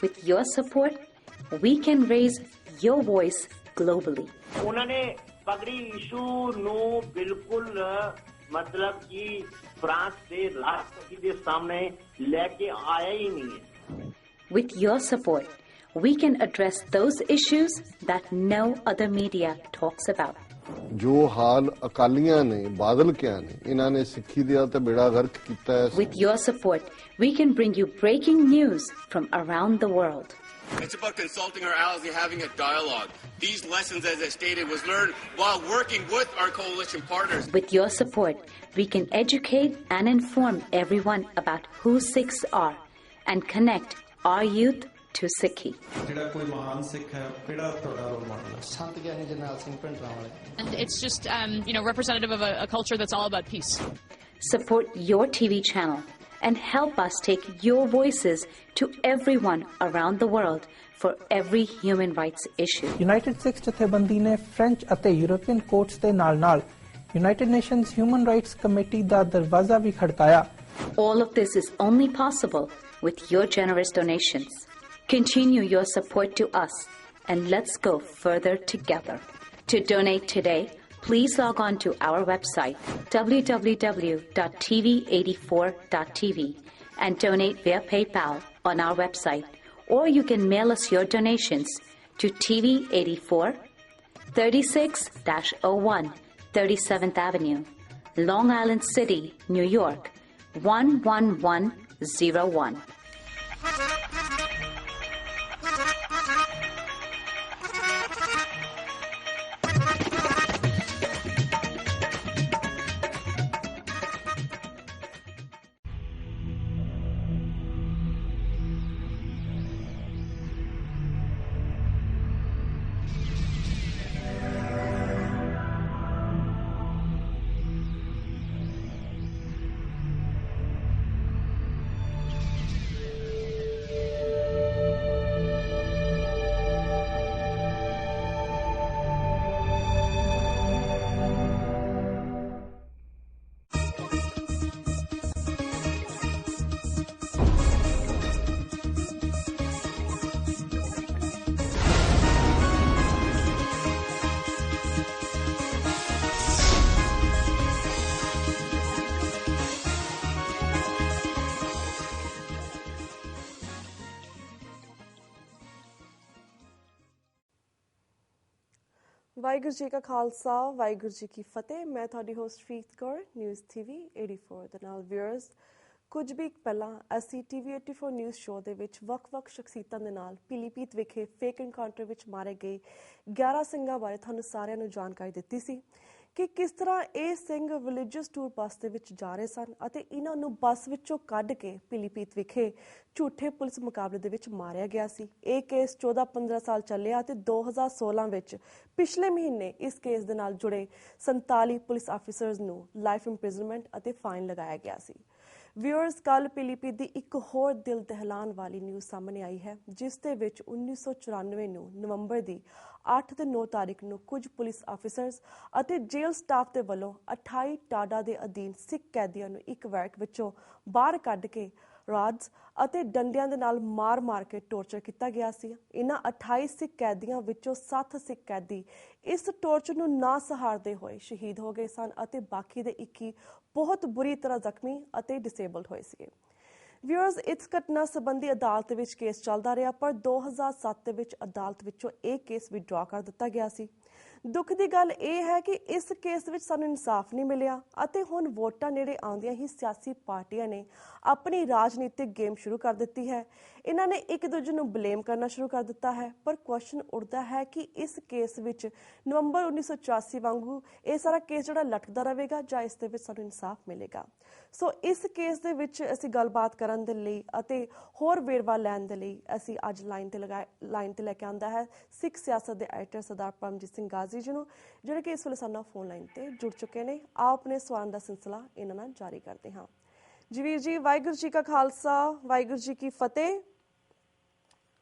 With your support, we can raise your voice globally. उन्होंने पगड़ी issue no बिल्कुल मतलब कि फ्रांस से राष्ट्रपति के सामने लेके आया ही नहीं है. With your support, we can address those issues that no other media talks about. जो हाल अकालियां ने बादल क्या ने इन्हां ने सिੱਖੀ दिया ਤੇ बेड़ा गर्क ਕੀਤਾ है. With your support, we can bring you breaking news from around the world. It's about consulting our allies and having a dialogue. These lessons, as I stated, was learned while working with our coalition partners. With your support, we can educate and inform everyone about who Sikhs are and connect our youth to Sikhi. And it's just, representative of a culture that's all about peace. Support your TV channel and help us take your voices to everyone around the world for every human rights issue. United Sikhs ਜਥੇਬੰਦੀ ਨੇ French ਅਤੇ European courts ਦੇ ਨਾਲ-ਨਾਲ United Nations Human Rights Committee ਦਾ ਦਰਵਾਜ਼ਾ ਵੀ ਖੜਕਾਇਆ. All of this is only possible with your generous donations. Continue your support to us and let's go further together. To donate today, please log on to our website www.tv84.tv and donate via PayPal on our website, or you can mail us your donations to TV84 36-01 37th Avenue, Long Island City, New York 11101. Waheguru ji ਕਾ ਖਾਲਸਾ ਵਾਹਿਗੁਰੂ ਜੀ ਕੀ ਫਤਿਹ। ਮੈਂ ਤੁਹਾਡੀ host Farid Kaur news TV 84 ਦੇ ਨਾਲ viewers. ਕੁਝ ਵੀ ਪਹਿਲਾਂ ਅਸੀਂ TV 84 news show ਦੇ ਵਿੱਚ ਵੱਖ-ਵੱਖ ਸ਼ਖਸੀਅਤਾਂ ਦੇ ਨਾਲ ਪੀਲੀਭੀਤ ਵਿਖੇ ਫੇਕ ਐਨਕਾਊਂਟਰ ਵਿੱਚ ਮਾਰੇ ਗਏ 11 ਸਿੰਘਾਂ ਬਾਰੇ ਤੁਹਾਨੂੰ ਸਾਰਿਆਂ ਨੂੰ ਜਾਣਕਾਰੀ ਦਿੱਤੀ ਸੀ ਕਿ ਕਿਸ ਤਰ੍ਹਾਂ ਇਹ ਸਿੰਘ ਰਿਲੀਜੀਅਸ ਟੂਰ ਬੱਸ ਦੇ ਵਿੱਚ ਜਾ ਰਹੇ ਸਨ ਅਤੇ ਇਹਨਾਂ ਨੂੰ ਬੱਸ ਵਿੱਚੋਂ ਕੱਢ ਕੇ ਪੀਲੀਭੀਤ ਵਿਖੇ ਝੂਠੇ ਪੁਲਿਸ ਮੁਕਾਬਲੇ ਦੇ ਵਿੱਚ ਮਾਰਿਆ ਗਿਆ ਸੀ। ਇਹ ਕੇਸ 14-15 ਸਾਲ ਚੱਲਿਆ ਅਤੇ 2016 ਵਿੱਚ ਪਿਛਲੇ ਮਹੀਨੇ ਇਸ ਕੇਸ ਦੇ ਨਾਲ ਜੁੜੇ 47 ਪੁਲਿਸ ਆਫੀਸਰਸ ਨੂੰ ਲਾਈਫ ਇੰਪ੍ਰਿਜ਼ਨਮੈਂਟ ਅਤੇ ਫਾਈਨ ਲਗਾਇਆ ਗਿਆ ਸੀ। ਵਿਊਅਰਸ, ਕੱਲ ਪੀਲੀਭੀਤ ਦੀ ਇੱਕ ਹੋਰ ਦਿਲ ਦਹਿਲਾਨ ਵਾਲੀ ਨਿਊਜ਼ ਸਾਹਮਣੇ ਆਈ ਹੈ ਜਿਸ ਦੇ ਵਿੱਚ 1994 ਨੂੰ ਨਵੰਬਰ ਦੀ 8 ਤੇ 9 ਤਾਰੀਖ ਨੂੰ ਕੁਝ ਪੁਲਿਸ ਆਫੀਸਰਸ ਅਤੇ ਜੇਲ੍ਹ ਸਟਾਫ ਦੇ ਵੱਲੋਂ 28 ਟਾਡਾ ਦੇ ਅਧੀਨ ਸਿੱਖ ਕੈਦੀਆਂ ਨੂੰ ਇੱਕ ਵੈਰਕ ਵਿੱਚੋਂ ਬਾਹਰ ਕੱਢ ਕੇ ਰਾਡਸ ਅਤੇ ਡੰਡਿਆਂ ਦੇ ਨਾਲ ਮਾਰ-ਮਾਰ ਕੇ ਟੌਰਚਰ ਕੀਤਾ ਗਿਆ ਸੀ। ਇਹਨਾਂ 28 ਸਿੱਖ ਕੈਦੀਆਂ ਵਿੱਚੋਂ 7 ਸਿੱਖ ਕੈਦੀ ਇਸ ਟੌਰਚਰ ਨੂੰ ਨਾ ਸਹਾਰਦੇ ਹੋਏ ਸ਼ਹੀਦ ਹੋ ਗਏ ਸਨ ਅਤੇ ਬਾਕੀ ਦੇ 21 ਬਹੁਤ ਬੁਰੀ ਤਰ੍ਹਾਂ ਜ਼ਖਮੀ ਅਤੇ ਡਿਸੇਬਲਡ ਹੋਏ ਸੀ। ਵਿਊਅਰਸ, ਇਸ ਘਟਨਾ ਸੰਬੰਧੀ ਅਦਾਲਤ ਵਿੱਚ ਕੇਸ ਚੱਲਦਾ ਰਿਹਾ ਪਰ 2007 ਦੇ ਵਿੱਚ ਅਦਾਲਤ ਵਿੱਚੋਂ ਇਹ ਕੇਸ ਵਿਡਰਾ ਕਰ ਦਿੱਤਾ ਗਿਆ ਸੀ। ਦੁੱਖ ਦੀ ਗੱਲ ਇਹ ਹੈ ਕਿ ਇਸ ਕੇਸ ਵਿੱਚ ਸਾਨੂੰ ਇਨਸਾਫ ਨਹੀਂ ਮਿਲਿਆ ਅਤੇ ਹੁਣ ਵੋਟਾਂ ਨੇੜੇ ਆਉਂਦਿਆਂ ਹੀ ਸਿਆਸੀ ਪਾਰਟੀਆਂ ਨੇ ਆਪਣੀ ਰਾਜਨੀਤਿਕ ਗੇਮ ਸ਼ੁਰੂ ਕਰ ਦਿੱਤੀ ਹੈ। ਇਹਨਾਂ ਨੇ ਇੱਕ ਦੂਜੇ ਨੂੰ ਬਲੇਮ ਕਰਨਾ ਸ਼ੁਰੂ ਕਰ ਦਿੱਤਾ ਹੈ ਪਰ ਕੁਐਸਚਨ ਉੱਠਦਾ ਹੈ ਕਿ ਇਸ ਕੇਸ ਵਿੱਚ ਨਵੰਬਰ 1984 ਵਾਂਗੂ ਇਹ ਸਾਰਾ ਕੇਸ ਜਿਹੜਾ ਲਟਕਦਾ ਰਹੇਗਾ ਜਾਂ ਇਸ ਦੇ ਵਿੱਚ ਸਾਨੂੰ ਇਨਸਾਫ ਮਿਲੇਗਾ। ਸੋ ਇਸ ਕੇਸ ਦੇ ਵਿੱਚ ਅਸੀਂ ਗੱਲਬਾਤ ਕਰਨ ਦੇ ਲਈ ਅਤੇ ਹੋਰ ਵੇਰਵਾ ਲੈਣ ਦੇ ਲਈ ਅਸੀਂ ਅੱਜ ਲਾਈਨ ਤੇ ਲੈ ਕੇ ਆਂਦਾ ਹੈ ਸਿੱਖ ਸਿਆਸਤ ਦੇ ਐਡੀਟਰ ਸਰਦਾਰ ਪਰਮਜੀਤ ਸਿੰਘ ਗਾਜ਼ੀ ਜੀ ਨੂੰ, ਜਿਹੜੇ ਕਿ ਇਸ ਵੇਲੇ ਸਾਡੇ ਨਾਲ ਫੋਨ ਲਾਈਨ ਤੇ ਜੁੜ ਚੁੱਕੇ ਨੇ। ਆਓ ਆਪਣੇ ਸਵਾਲਾਂ ਦਾ ਸਿਲਸਿਲਾ ਇਹਨਾਂ ਨਾਲ ਜਾਰੀ ਕਰਦੇ ਹਾਂ। ਜੀ ਵੀਰ ਜੀ, ਵਾਹਿਗੁਰੂ ਜੀ ਕਾ ਖਾਲਸਾ ਵਾਹਿਗੁਰੂ ਜੀ ਕੀ ਫਤਿਹ।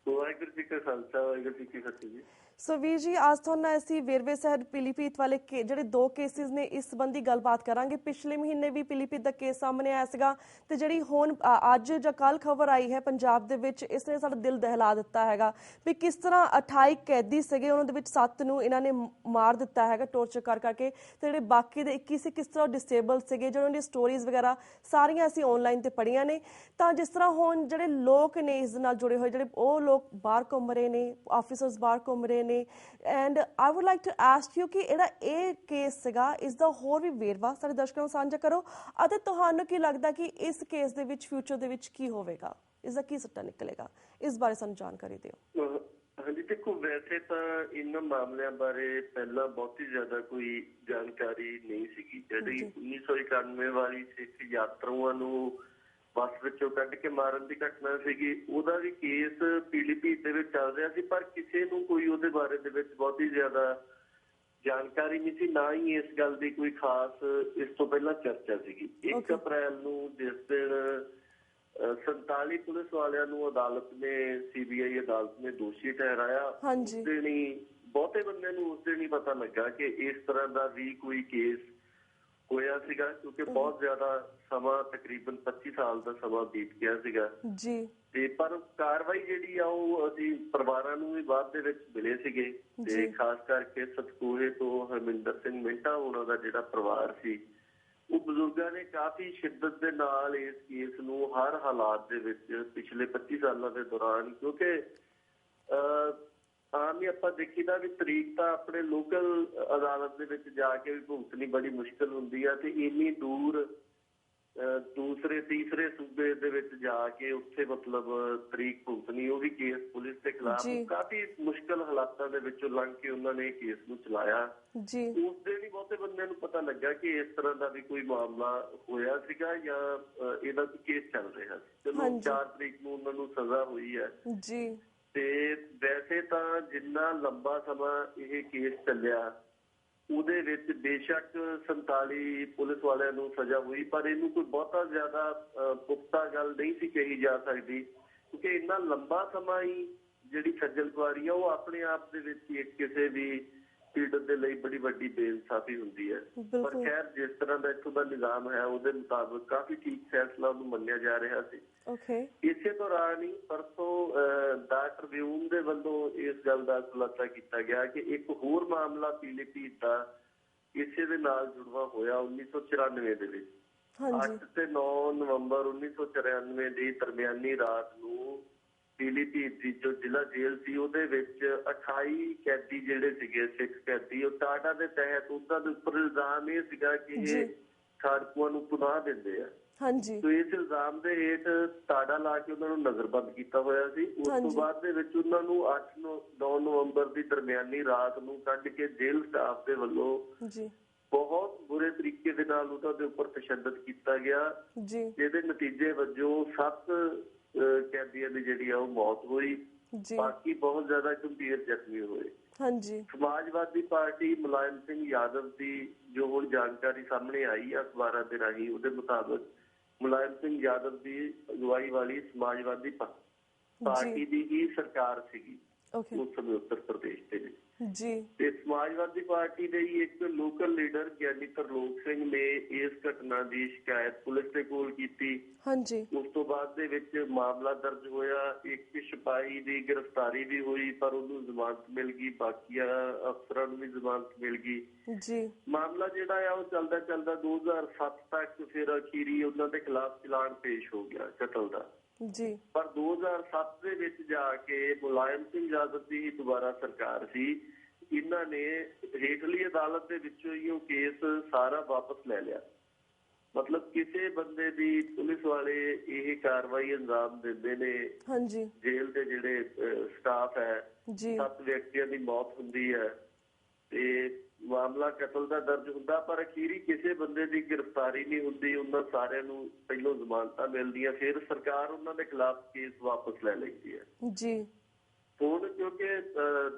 ਵਾਹਿਗੁਰੂ ਜੀ ਕਾ ਖਾਲਸਾ ਵਾਹਿਗੁਰੂ ਜੀ ਕੀ ਫਤਿਹ ਜੀ। ਸੋ ਵੀਰ ਜੀ, ਅੱਜ ਤੁਹਾਨੂੰ ਅਸੀਂ ਵੇਰਵੇ ਸਾਹਿਬ ਪੀਲੀਭੀਤ ਵਾਲੇ ਜਿਹੜੇ 2 ਕੇਸਿਸ ਨੇ ਇਸ ਸੰਬੰਧੀ ਗੱਲਬਾਤ ਕਰਾਂਗੇ। ਪਿਛਲੇ ਮਹੀਨੇ ਵੀ ਪੀਲੀਭੀਤ ਦਾ ਕੇਸ ਸਾਹਮਣੇ ਆਇਆ ਸੀਗਾ ਤੇ ਜਿਹੜੀ ਹੁਣ ਅੱਜ ਜਾਂ ਕੱਲ ਖਬਰ ਆਈ ਹੈ ਪੰਜਾਬ ਦੇ ਵਿੱਚ, ਇਸ ਨੇ ਸਾਡਾ ਦਿਲ ਦਹਿਲਾ ਦਿੱਤਾ ਹੈਗਾ ਵੀ ਕਿਸ ਤਰ੍ਹਾਂ 28 ਕੈਦੀ ਸੀਗੇ, ਉਹਨਾਂ ਦੇ ਵਿੱਚ 7 ਨੂੰ ਇਹਨਾਂ ਨੇ ਮਾਰ ਦਿੱਤਾ ਹੈਗਾ ਟੌਰਚਰ ਕਰ ਕਰਕੇ, ਤੇ ਜਿਹੜੇ ਬਾਕੀ ਦੇ 21 ਸੀ ਕਿਸ ਤਰ੍ਹਾਂ ਡਿਸੇਬਲ ਸੀਗੇ, ਜਿਹਨਾਂ ਦੀ ਸਟੋਰੀਜ਼ ਵਗੈਰਾ ਸਾਰੀਆਂ ਅਸੀਂ ਆਨਲਾਈਨ ਤੇ ਪੜ੍ਹੀਆਂ ਨੇ। ਤਾਂ ਜਿਸ ਤਰ੍ਹਾਂ ਹੁਣ ਜਿਹੜੇ ਲੋਕ ਨੇ ਇਸ ਨਾਲ ਜੁੜੇ ਹੋਏ, ਜਿਹੜੇ ਉਹ ਲੋਕ ਬਾਹਰ ਘੁੰਮ ਰਹੇ ਨੇ, ਆਫੀਸਰਸ ਬਾਹਰ ਘੁੰਮ ਰਹੇ ਨੇ, and I would like to ask you ਕਿ ਇਹ ਕੇਸ ਸੀਗਾ, ਇਸ ਦਾ ਹੋਰ ਵੀ ਵੇਰਵਾ ਸਾਡੇ ਦਰਸ਼ਕਾਂ ਨੂੰ ਸਾਂਝਾ ਕਰੋ ਅਤੇ ਤੁਹਾਨੂੰ ਕੀ ਲੱਗਦਾ ਕਿ ਇਸ ਕੇਸ ਦੇ ਵਿੱਚ ਫਿਊਚਰ ਦੇ ਵਿੱਚ ਕੀ ਹੋਵੇਗਾ, ਇਸ ਦਾ ਕੀ ਸੱਟਾ ਨਿਕਲੇਗਾ, ਇਸ ਬਾਰੇ ਸਾਨੂੰ ਜਾਣਕਾਰੀ ਦਿਓ। ਹਾਂਜੀ ਦੇਖੋ, ਵੈਸੇ ਤਾਂ ਇਹਨਾਂ ਮਾਮਲਿਆਂ ਬਾਰੇ ਪਹਿਲਾਂ ਬਹੁਤੀ ਜ਼ਿਆਦਾ ਕੋਈ ਜਾਣਕਾਰੀ ਨਹੀਂ ਸੀਗੀ। ਜਿਹੜੀ 1991 ਵਾਲੀ ਸਿੱਖ ਯਾਤਰੂਆਂ ਨੂੰ ਬੱਸ ਵਿੱਚੋਂ ਕੱਢ ਕੇ ਮਾਰਨ ਦੀ ਘਟਨਾ ਸੀਗੀ, ਉਹਦਾ ਵੀ ਕੇਸ ਪੀਲੀਭੀਤ ਦੇ ਵਿੱਚ ਚੱਲ ਰਿਹਾ ਸੀ, ਪਰ ਕਿਸੇ ਨੂੰ ਕੋਈ ਉਹਦੇ ਬਾਰੇ ਦੇ ਵਿੱਚ ਬਹੁਤੀ ਜ਼ਿਆਦਾ ਜਾਣਕਾਰੀ ਨਹੀਂ ਸੀ, ਨਾ ਹੀ ਇਸ ਗੱਲ ਦੀ ਕੋਈ ਖਾਸ ਇਸ ਤੋਂ ਪਹਿਲਾਂ ਚਰਚਾ ਸੀਗੀ। 1 ਅਪ੍ਰੈਲ ਨੂੰ ਜਿਸ ਦਿਨ 47 ਪੁਲਿਸ ਵਾਲਿਆਂ ਨੂੰ ਅਦਾਲਤ ਨੇ, CBI ਅਦਾਲਤ ਨੇ ਦੋਸ਼ੀ ਠਹਿਰਾਇਆ, ਉਸ ਦਿਨ ਹੀ ਬਹੁਤੇ ਬੰਦੇ ਨੂੰ ਉਸ ਦਿਨ ਹੀ ਪਤਾ ਲੱਗਾ ਕਿ ਇਸ ਤਰ੍ਹਾਂ ਦਾ ਵੀ ਕੋਈ ਕੇਸ ਹੋਇਆ ਸੀਗਾ, ਕਿਉਂਕਿ ਬਹੁਤ ਜ਼ਿਆਦਾ ਸਮਾਂ, ਤਕਰੀਬਨ 25 ਸਾਲ ਦਾ ਸਮਾਂ ਬੀਤ ਗਿਆ ਸੀਗਾ ਜੀ। ਤੇ ਪਰ ਕਾਰਵਾਈ ਜਿਹੜੀ ਆ ਉਹ ਅਸੀਂ ਪਰਿਵਾਰਾਂ ਨੂੰ ਵੀ ਬਾਅਦ ਦੇ ਵਿੱਚ ਮਿਲੇ ਸੀਗੇ, ਤੇ ਖਾਸ ਕਰਕੇ ਸਤਕੂਹੇ ਤੋਂ ਹਰਮਿੰਦਰ ਸਿੰਘ ਮਿੰਟਾ ਉਹਨਾਂ ਦਾ ਜਿਹੜਾ ਪਰਿਵਾਰ ਸੀ, ਉਹ ਬਜ਼ੁਰਗਾਂ ਨੇ ਕਾਫੀ ਸ਼ਿੱਦਤ ਦੇ ਨਾਲ ਇਸ ਕੇਸ ਨੂੰ ਹਰ ਹਾਲਾਤ ਦੇ ਵਿੱਚ ਪਿਛਲੇ 25 ਸਾਲਾਂ ਦੇ ਦੌਰਾਨ, ਕਿਉਂਕਿ ਆਮ ਹੀ ਆਪਾਂ ਦੇਖੀਦਾ ਵੀ ਤਰੀਕ ਤਾਂ ਆਪਣੇ ਲੋਕਲ ਅਦਾਲਤ ਦੇ ਵਿੱਚ ਜਾ ਕੇ ਵੀ ਭੁਗਤਣੀ ਬੜੀ ਮੁਸ਼ਕਿਲ ਹੁੰਦੀ ਆ, ਤੇ ਇੰਨੀ ਦੂਰ ਦੂਸਰੇ ਤੀਸਰੇ ਸੂਬੇ ਦੇ ਵਿੱਚ ਜਾ ਕੇ ਉੱਥੇ ਮਤਲਬ ਤਰੀਕ ਭੁਗਤਣੀ, ਉਹ ਵੀ ਕੇਸ ਪੁਲਿਸ ਦੇ ਖਿਲਾਫ ਕਾਫੀ ਮੁਸ਼ਕਿਲ ਹਾਲਾਤਾਂ ਦੇ ਵਿੱਚੋਂ ਲੰਘ ਕੇ ਉਹਨਾਂ ਨੇ ਕੇਸ ਨੂੰ ਚਲਾਇਆ। ਉਸ ਦਿਨ ਹੀ ਬਹੁਤੇ ਬੰਦਿਆਂ ਨੂੰ ਪਤਾ ਲੱਗਾ ਕਿ ਇਸ ਤਰ੍ਹਾਂ ਦਾ ਵੀ ਕੋਈ ਮਾਮਲਾ ਹੋਇਆ ਸੀਗਾ ਜਾਂ ਇਹਦਾ ਕੋਈ ਕੇਸ ਚੱਲ ਰਿਹਾ ਸੀ। ਚਲੋ 4 ਤਰੀਕ ਨੂੰ ਉਹਨਾਂ ਨੂੰ ਸਜ਼ਾ ਹੋਈ ਹੈ ਜੀ। ਤੇ ਵੈਸੇ ਤਾਂ ਜਿੰਨਾ ਲੰਬਾ ਸਮਾਂ ਇਹ ਕੇਸ ਚੱਲਿਆ ਉਹਦੇ ਵਿੱਚ ਬੇਸ਼ੱਕ 47 ਪੁਲਿਸ ਵਾਲਿਆਂ ਨੂੰ ਸਜ਼ਾ ਹੋਈ, ਪਰ ਇਹਨੂੰ ਕੋਈ ਬਹੁਤਾ ਜ਼ਿਆਦਾ ਪੁਖਤਾ ਗੱਲ ਨਹੀਂ ਸੀ ਕਹੀ ਜਾ ਸਕਦੀ, ਕਿਉਂਕਿ ਇੰਨਾ ਲੰਬਾ ਸਮਾਂ ਹੀ ਜਿਹੜੀ ਖੱਜਲ ਖੁਆਰੀ ਆ ਉਹ ਆਪਣੇ ਆਪ ਦੇ ਵਿੱਚ ਹੀ ਕਿਸੇ ਵੀ ਪੀੜਤ ਦੇ ਲਈ ਬੜੀ ਵੱਡੀ ਬੇਇਨਸਾਫੀ ਹੁੰਦੀ ਹੈ। ਪਰ ਖੈਰ ਜਿਸ ਤਰ੍ਹਾਂ ਦਾ ਇੱਥੋਂ ਦਾ ਨਿਜ਼ਾਮ ਹੈ ਉਹਦੇ ਮੁਤਾਬਕ ਕਾਫੀ ਠੀਕ ਫੈਸਲਾ ਉਹਨੂੰ ਮੰਨਿਆ ਜਾ ਰਿਹਾ ਸੀ। ਇਸੇ ਦੌਰਾਨ ਹੀ ਪਰਸੋਂ ਦਾ ਟ੍ਰਿਬਿਊਨ ਦੇ ਵੱਲੋਂ ਇਸ ਗੱਲ ਦਾ ਖੁਲਾਸਾ ਕੀਤਾ ਗਿਆ ਕਿ ਇੱਕ ਹੋਰ ਮਾਮਲਾ ਪੀਲੀਭੀਤ ਦਾ ਇਸੇ ਦੇ ਨਾਲ ਜੁੜਵਾ ਹੋਇਆ 1994 ਦੇ ਵਿੱਚ। 8 ਤੇ 9 ਨਵੰਬਰ 1994 ਦੀ ਦਰਮਿਆਨੀ ਰਾਤ ਨੂੰ ਪੀਲੀਭੀਤ ਦੀ ਜੋ ਜ਼ਿਲ੍ਹਾ ਜੇਲ੍ਹ ਸੀ ਉਹਦੇ ਵਿੱਚ 28 ਕੈਦੀ ਜਿਹੜੇ ਸੀਗੇ, ਸਿੱਖ ਕੈਦੀ, ਉਹ ਟਾਟਾ ਦੇ ਤਹਿਤ ਉਹਨਾਂ ਦੇ ਉੱਪਰ ਇਲਜ਼ਾਮ ਇਹ ਸੀਗਾ ਕਿ ਇਹ ਖਾੜਕੂਆਂ ਨੂੰ ਪੁਨਾਹ ਦਿੰਦੇ ਆ। ਤੋ ਇਸ ਇਲਜ਼ਾਮ ਦੇ ਹੇਠ ਤਾੜਾ ਲਾ ਕੇ ਉਹਨਾਂ ਨੂੰ ਨਜ਼ਰਬੰਦ ਕੀਤਾ ਹੋਇਆ ਸੀ। ਉਸ ਤੋਂ ਬਾਅਦ ਦੇ ਵਿੱਚ ਉਹਨਾਂ ਨੂੰ 8-9 ਨਵੰਬਰ ਦੀ ਦਰਮਿਆਨੀ ਰਾਤ ਨੂੰ ਕੱਢ ਕੇ ਜੇਲ੍ਹ ਸਟਾਫ ਦੇ ਵੱਲੋਂ ਬਹੁਤ ਬੁਰੇ ਤਰੀਕੇ ਦੇ ਨਾਲ ਉਹਨਾਂ ਦੇ ਉੱਪਰ ਤਸ਼ੱਦਦ ਕੀਤਾ ਗਿਆ, ਜਿਹਦੇ ਨਤੀਜੇ ਵਜੋਂ 7 ਕੈਦੀਆਂ ਦੀ ਜਿਹੜੀ ਆ ਉਹ ਮੌਤ ਹੋਈ, ਬਾਕੀ ਬਹੁਤ ਜ਼ਿਆਦਾ ਗੰਭੀਰ ਜ਼ਖਮੀ ਹੋਏ। ਸਮਾਜਵਾਦੀ ਪਾਰਟੀ ਮੁਲਾਇਮ ਸਿੰਘ ਯਾਦਵ ਦੀ ਜੋ ਹੁਣ ਜਾਣਕਾਰੀ ਸਾਹਮਣੇ ਆਈ ਆ ਅਖਬਾਰਾਂ ਦੇ ਰਾਹੀਂ, ਉਹਦੇ ਮੁਤਾਬਕ ਮੁਲਾਇਮ ਸਿੰਘ ਯਾਦਵ ਦੀ ਅਗਵਾਈ ਵਾਲੀ ਸਮਾਜਵਾਦੀ ਪਾਰਟੀ ਦੀ ਹੀ ਸਰਕਾਰ ਸੀਗੀ ਉਸ ਸਮੇਂ ਉੱਤਰ ਪ੍ਰਦੇਸ਼ ਦੇ ਵਿੱਚ ਤੇ ਸਮਾਜਵਾਦੀ ਪਾਰਟੀ ਦੇ ਹੀ ਇੱਕ ਲੋਕਲ ਲੀਡਰ ਗਿਆਨੀ ਤਰਲੋਕ ਸਿੰਘ ਨੇ ਇਸ ਘਟਨਾ ਦੀ ਸ਼ਿਕਾਇਤ ਪੁਲਿਸ ਦੇ ਕੋਲ ਕੀਤੀ। ਉਸ ਤੋਂ ਬਾਅਦ ਦੇ ਵਿੱਚ ਮਾਮਲਾ ਦਰਜ ਹੋਇਆ, ਇੱਕ ਸਿਪਾਹੀ ਦੀ ਗ੍ਰਿਫਤਾਰੀ ਵੀ ਹੋਈ ਪਰ ਉਹਨੂੰ ਜ਼ਮਾਨਤ ਮਿਲ ਗਈ, ਬਾਕੀਆਂ ਅਫਸਰਾਂ ਨੂੰ ਵੀ ਜ਼ਮਾਨਤ ਮਿਲ ਗਈ। ਮਾਮਲਾ ਜਿਹੜਾ ਆ ਉਹ ਚੱਲਦਾ ਚੱਲਦਾ 2007 ਤੱਕ ਫਿਰ ਅਖੀਰੀ ਉਹਨਾਂ ਦੇ ਖਿਲਾਫ ਚਲਾਨ ਪੇਸ਼ ਹੋ ਗਿਆ ਕਤਲ ਦਾ। ਪਰ 2007 ਦੇ ਵਿੱਚ ਜਾ ਕੇ ਮੁਲਾਇਮ ਸਿੰਘ ਯਾਦਵ ਦੀ ਦੁਬਾਰਾ ਸਰਕਾਰ ਸੀ, ਇਹਨਾਂ ਨੇ ਹੇਠਲੀ ਅਦਾਲਤ ਦੇ ਵਿੱਚੋਂ ਹੀ ਉਹ ਕੇਸ ਸਾਰਾ ਵਾਪਸ ਲੈ ਲਿਆ। ਮਤਲਬ ਕਿਸੇ ਬੰਦੇ ਦੀ ਪੁਲਿਸ ਵਾਲੇ ਇਹ ਕਾਰਵਾਈ ਅੰਜਾਮ ਦਿੰਦੇ ਨੇ, ਜੇਲ੍ਹ ਦੇ ਜਿਹੜੇ ਸਟਾਫ ਹੈ 7 ਵਿਅਕਤੀਆਂ ਦੀ ਮੌਤ ਹੁੰਦੀ ਹੈ ਤੇ ਮਾਮਲਾ ਕਤਲ ਦਾ ਦਰਜ ਹੁੰਦਾ, ਪਰ ਅਖੀਰੀ ਕਿਸੇ ਬੰਦੇ ਦੀ ਗ੍ਰਿਫਤਾਰੀ ਨਹੀਂ ਹੁੰਦੀ। ਉਹਨਾਂ ਸਾਰਿਆਂ ਨੂੰ ਪਹਿਲੋਂ ਜ਼ਮਾਨਤਾਂ ਮਿਲਦੀਆਂ, ਫਿਰ ਸਰਕਾਰ ਉਹਨਾਂ ਦੇ ਖਿਲਾਫ ਕੇਸ ਵਾਪਸ ਲੈ ਲੈਂਦੀ ਹੈ। ਹੁਣ ਕਿਉਂਕਿ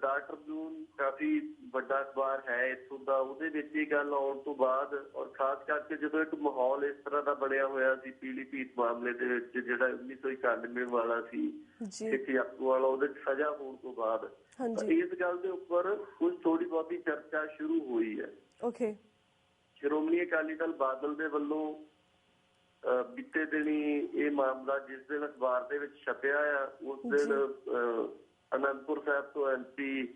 ਦਾ ਟ੍ਰਿਬਿਊਨ ਕਾਫੀ ਵੱਡਾ ਅਖਬਾਰ ਹੈ ਇੱਥੋਂ ਦਾ, ਉਹਦੇ ਵਿੱਚ ਇਹ ਗੱਲ ਆਉਣ ਤੋਂ ਬਾਅਦ ਔਰ ਖਾਸ ਕਰਕੇ ਜਦੋਂ ਇੱਕ ਮਾਹੌਲ ਇਸ ਤਰ੍ਹਾਂ ਦਾ ਬਣਿਆ ਹੋਇਆ ਸੀ ਪੀਲੀਭੀਤ ਮਾਮਲੇ ਦੇ ਵਿੱਚ, ਜਿਹੜਾ 1991 ਵਾਲਾ ਸੀ ਸਿੱਖ ਯਾਤਰੂ ਵਾਲਾ, ਉਹਦੇ ਚ ਸਜ਼ਾ ਹੋਣ ਤੋਂ ਬਾਅਦ ਇਸ ਗੱਲ ਦੇ ਉੱਪਰ ਕੁਝ ਥੋੜੀ ਬਹੁਤੀ ਚਰਚਾ ਸ਼ੁਰੂ ਹੋਈ ਹੈ। ਸ਼੍ਰੋਮਣੀ ਅਕਾਲੀ ਦਲ ਬਾਦਲ ਦੇ ਵੱਲੋਂ ਬੀਤੇ ਦਿਨੀ ਇਹ ਮਾਮਲਾ ਜਿਸ ਦਿਨ ਅਖਬਾਰ ਦੇ ਵਿੱਚ ਛਪਿਆ ਆ, ਉਸ ਦਿਨ ਅਨੰਦਪੁਰ ਸਾਹਿਬ ਤੋਂ MP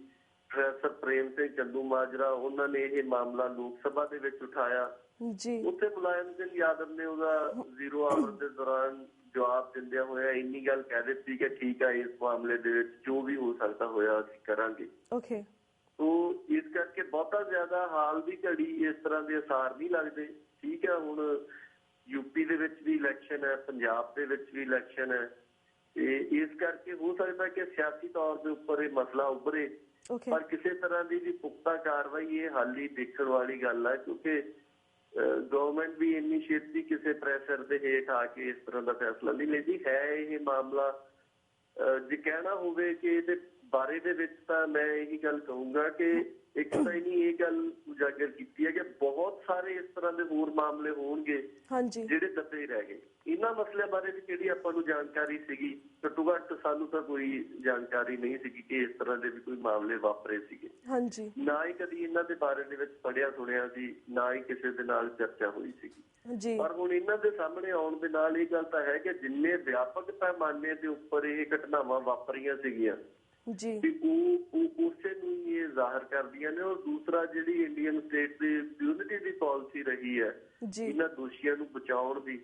ਪ੍ਰੋਫੈਸਰ ਪ੍ਰੇਮ ਸਿੰਘ ਚੰਦੂ ਮਾਜਰਾ, ਉਹਨਾਂ ਨੇ ਇਹ ਮਾਮਲਾ ਲੋਕ ਸਭਾ ਦੇ ਵਿੱਚ ਉਠਾਇਆ। ਉੱਥੇ ਮੁਲਾਇਮ ਸਿੰਘ ਯਾਦਵ ਨੇ ਉਹਦਾ 0 ਆਵਰ ਦੇ ਦੌਰਾਨ ਜਵਾਬ ਦਿੰਦਿਆਂ ਹੋਇਆ ਇੰਨੀ ਗੱਲ ਕਹਿ ਦਿੱਤੀ ਕਿ ਠੀਕ ਹੈ, ਇਸ ਮਾਮਲੇ ਦੇ ਵਿੱਚ ਜੋ ਵੀ ਹੋ ਸਕਦਾ ਹੋਇਆ ਅਸੀਂ ਕਰਾਂਗੇ। ਤੋ ਇਸ ਕਰਕੇ ਬਹੁਤਾ ਜ਼ਿਆਦਾ ਹਾਲ ਦੀ ਘੜੀ ਇਸ ਤਰ੍ਹਾਂ ਦੇ ਅਸਾਰ ਨਹੀਂ ਲੱਗਦੇ। ਠੀਕ ਹੈ, ਹੁਣ ਯੂਪੀ ਦੇ ਵਿੱਚ ਵੀ ਇਲੈਕਸ਼ਨ ਹੈ, ਪੰਜਾਬ ਦੇ ਵਿੱਚ ਵੀ ਇਲੈਕਸ਼ਨ ਹੈ, ਤੇ ਇਸ ਕਰਕੇ ਹੋ ਸਕਦਾ ਕਿ ਸਿਆਸੀ ਤੌਰ ਦੇ ਉੱਪਰ ਇਹ ਮਸਲਾ ਉੱਭਰੇ, ਪਰ ਕਿਸੇ ਤਰ੍ਹਾਂ ਦੀ ਵੀ ਪੁਖਤਾ ਕਾਰਵਾਈ ਇਹ ਹਾਲੀ ਦੇਖਣ ਵਾਲੀ ਗੱਲ ਹੈ, ਕਿਉਂਕਿ ਗਵਰਨਮੈਂਟ ਵੀ ਇੰਨੀ ਛੇਤੀ ਕਿਸੇ ਪ੍ਰੈਸ਼ਰ ਦੇ ਹੇਠ ਆ ਕੇ ਇਸ ਤਰ੍ਹਾਂ ਦਾ ਫੈਸਲਾ ਨਹੀਂ ਲੈਂਦੀ ਹੈ। ਇਹ ਮਾਮਲਾ ਜੇ ਕਹਿਣਾ ਹੋਵੇ ਕਿ ਇਹਦੇ ਬਾਰੇ ਦੇ ਵਿੱਚ ਤਾਂ ਮੈਂ ਇਹੀ ਗੱਲ ਕਹੂੰਗਾ ਕਿ ਇੱਕ ਤਾਂ ਇਹ ਗੱਲ ਉਜਾਗਰ ਕੀਤੀ ਹੈ ਕਿ ਬਹੁਤ ਸਾਰੇ ਇਸ ਤਰ੍ਹਾਂ ਦੇ ਹੋਰ ਮਾਮਲੇ ਹੋਣਗੇ ਜਿਹੜੇ ਦੱਬੇ ਰਹਿ ਗਏ। ਇਹਨਾਂ ਮਸਲਿਆਂ ਬਾਰੇ ਵੀ ਜਿਹੜੀ ਆਪਾਂ ਨੂੰ ਜਾਣਕਾਰੀ ਸੀਗੀ, ਘੱਟੋ ਘੱਟ ਸਾਨੂੰ ਤਾਂ ਕੋਈ ਜਾਣਕਾਰੀ ਨਹੀਂ ਸੀਗੀ ਕਿ ਇਸ ਤਰ੍ਹਾਂ ਦੇ ਵੀ ਕੋਈ ਮਾਮਲੇ ਵਾਪਰੇ ਸੀਗੇ। ਨਾ ਹੀ ਕਦੀ ਇਹਨਾਂ ਦੇ ਬਾਰੇ ਦੇ ਵਿੱਚ ਪੜ੍ਹਿਆ ਸੁਣਿਆ ਸੀ, ਨਾ ਹੀ ਕਿਸੇ ਦੇ ਨਾਲ ਚਰਚਾ ਹੋਈ ਸੀਗੀ। ਪਰ ਹੁਣ ਇਹਨਾਂ ਦੇ ਸਾਹਮਣੇ ਆਉਣ ਦੇ ਨਾਲ ਇਹ ਗੱਲ ਤਾਂ ਹੈ ਕਿ ਜਿੰਨੇ ਵਿਆਪਕ ਪੈਮਾਨੇ ਦੇ ਉੱਪਰ ਇਹ ਘਟਨਾਵਾਂ ਵਾਪਰੀਆਂ ਸੀਗੀਆਂ ਉਹ ਉਸੇ ਨੂੰ ਇਹ ਜ਼ਾਹਰ ਕਰਦੀਆਂ ਨੇ। ਔਰ ਦੂਸਰਾ, ਜਿਹੜੀ ਇੰਡੀਅਨ ਸਟੇਟ ਦੀ ਯੂਨਿਟੀ ਦੀ ਪਾਲਿਸੀ ਰਹੀ ਹੈ ਇਹਨਾਂ ਦੋਸ਼ੀਆਂ ਨੂੰ ਬਚਾਉਣ ਦੀ,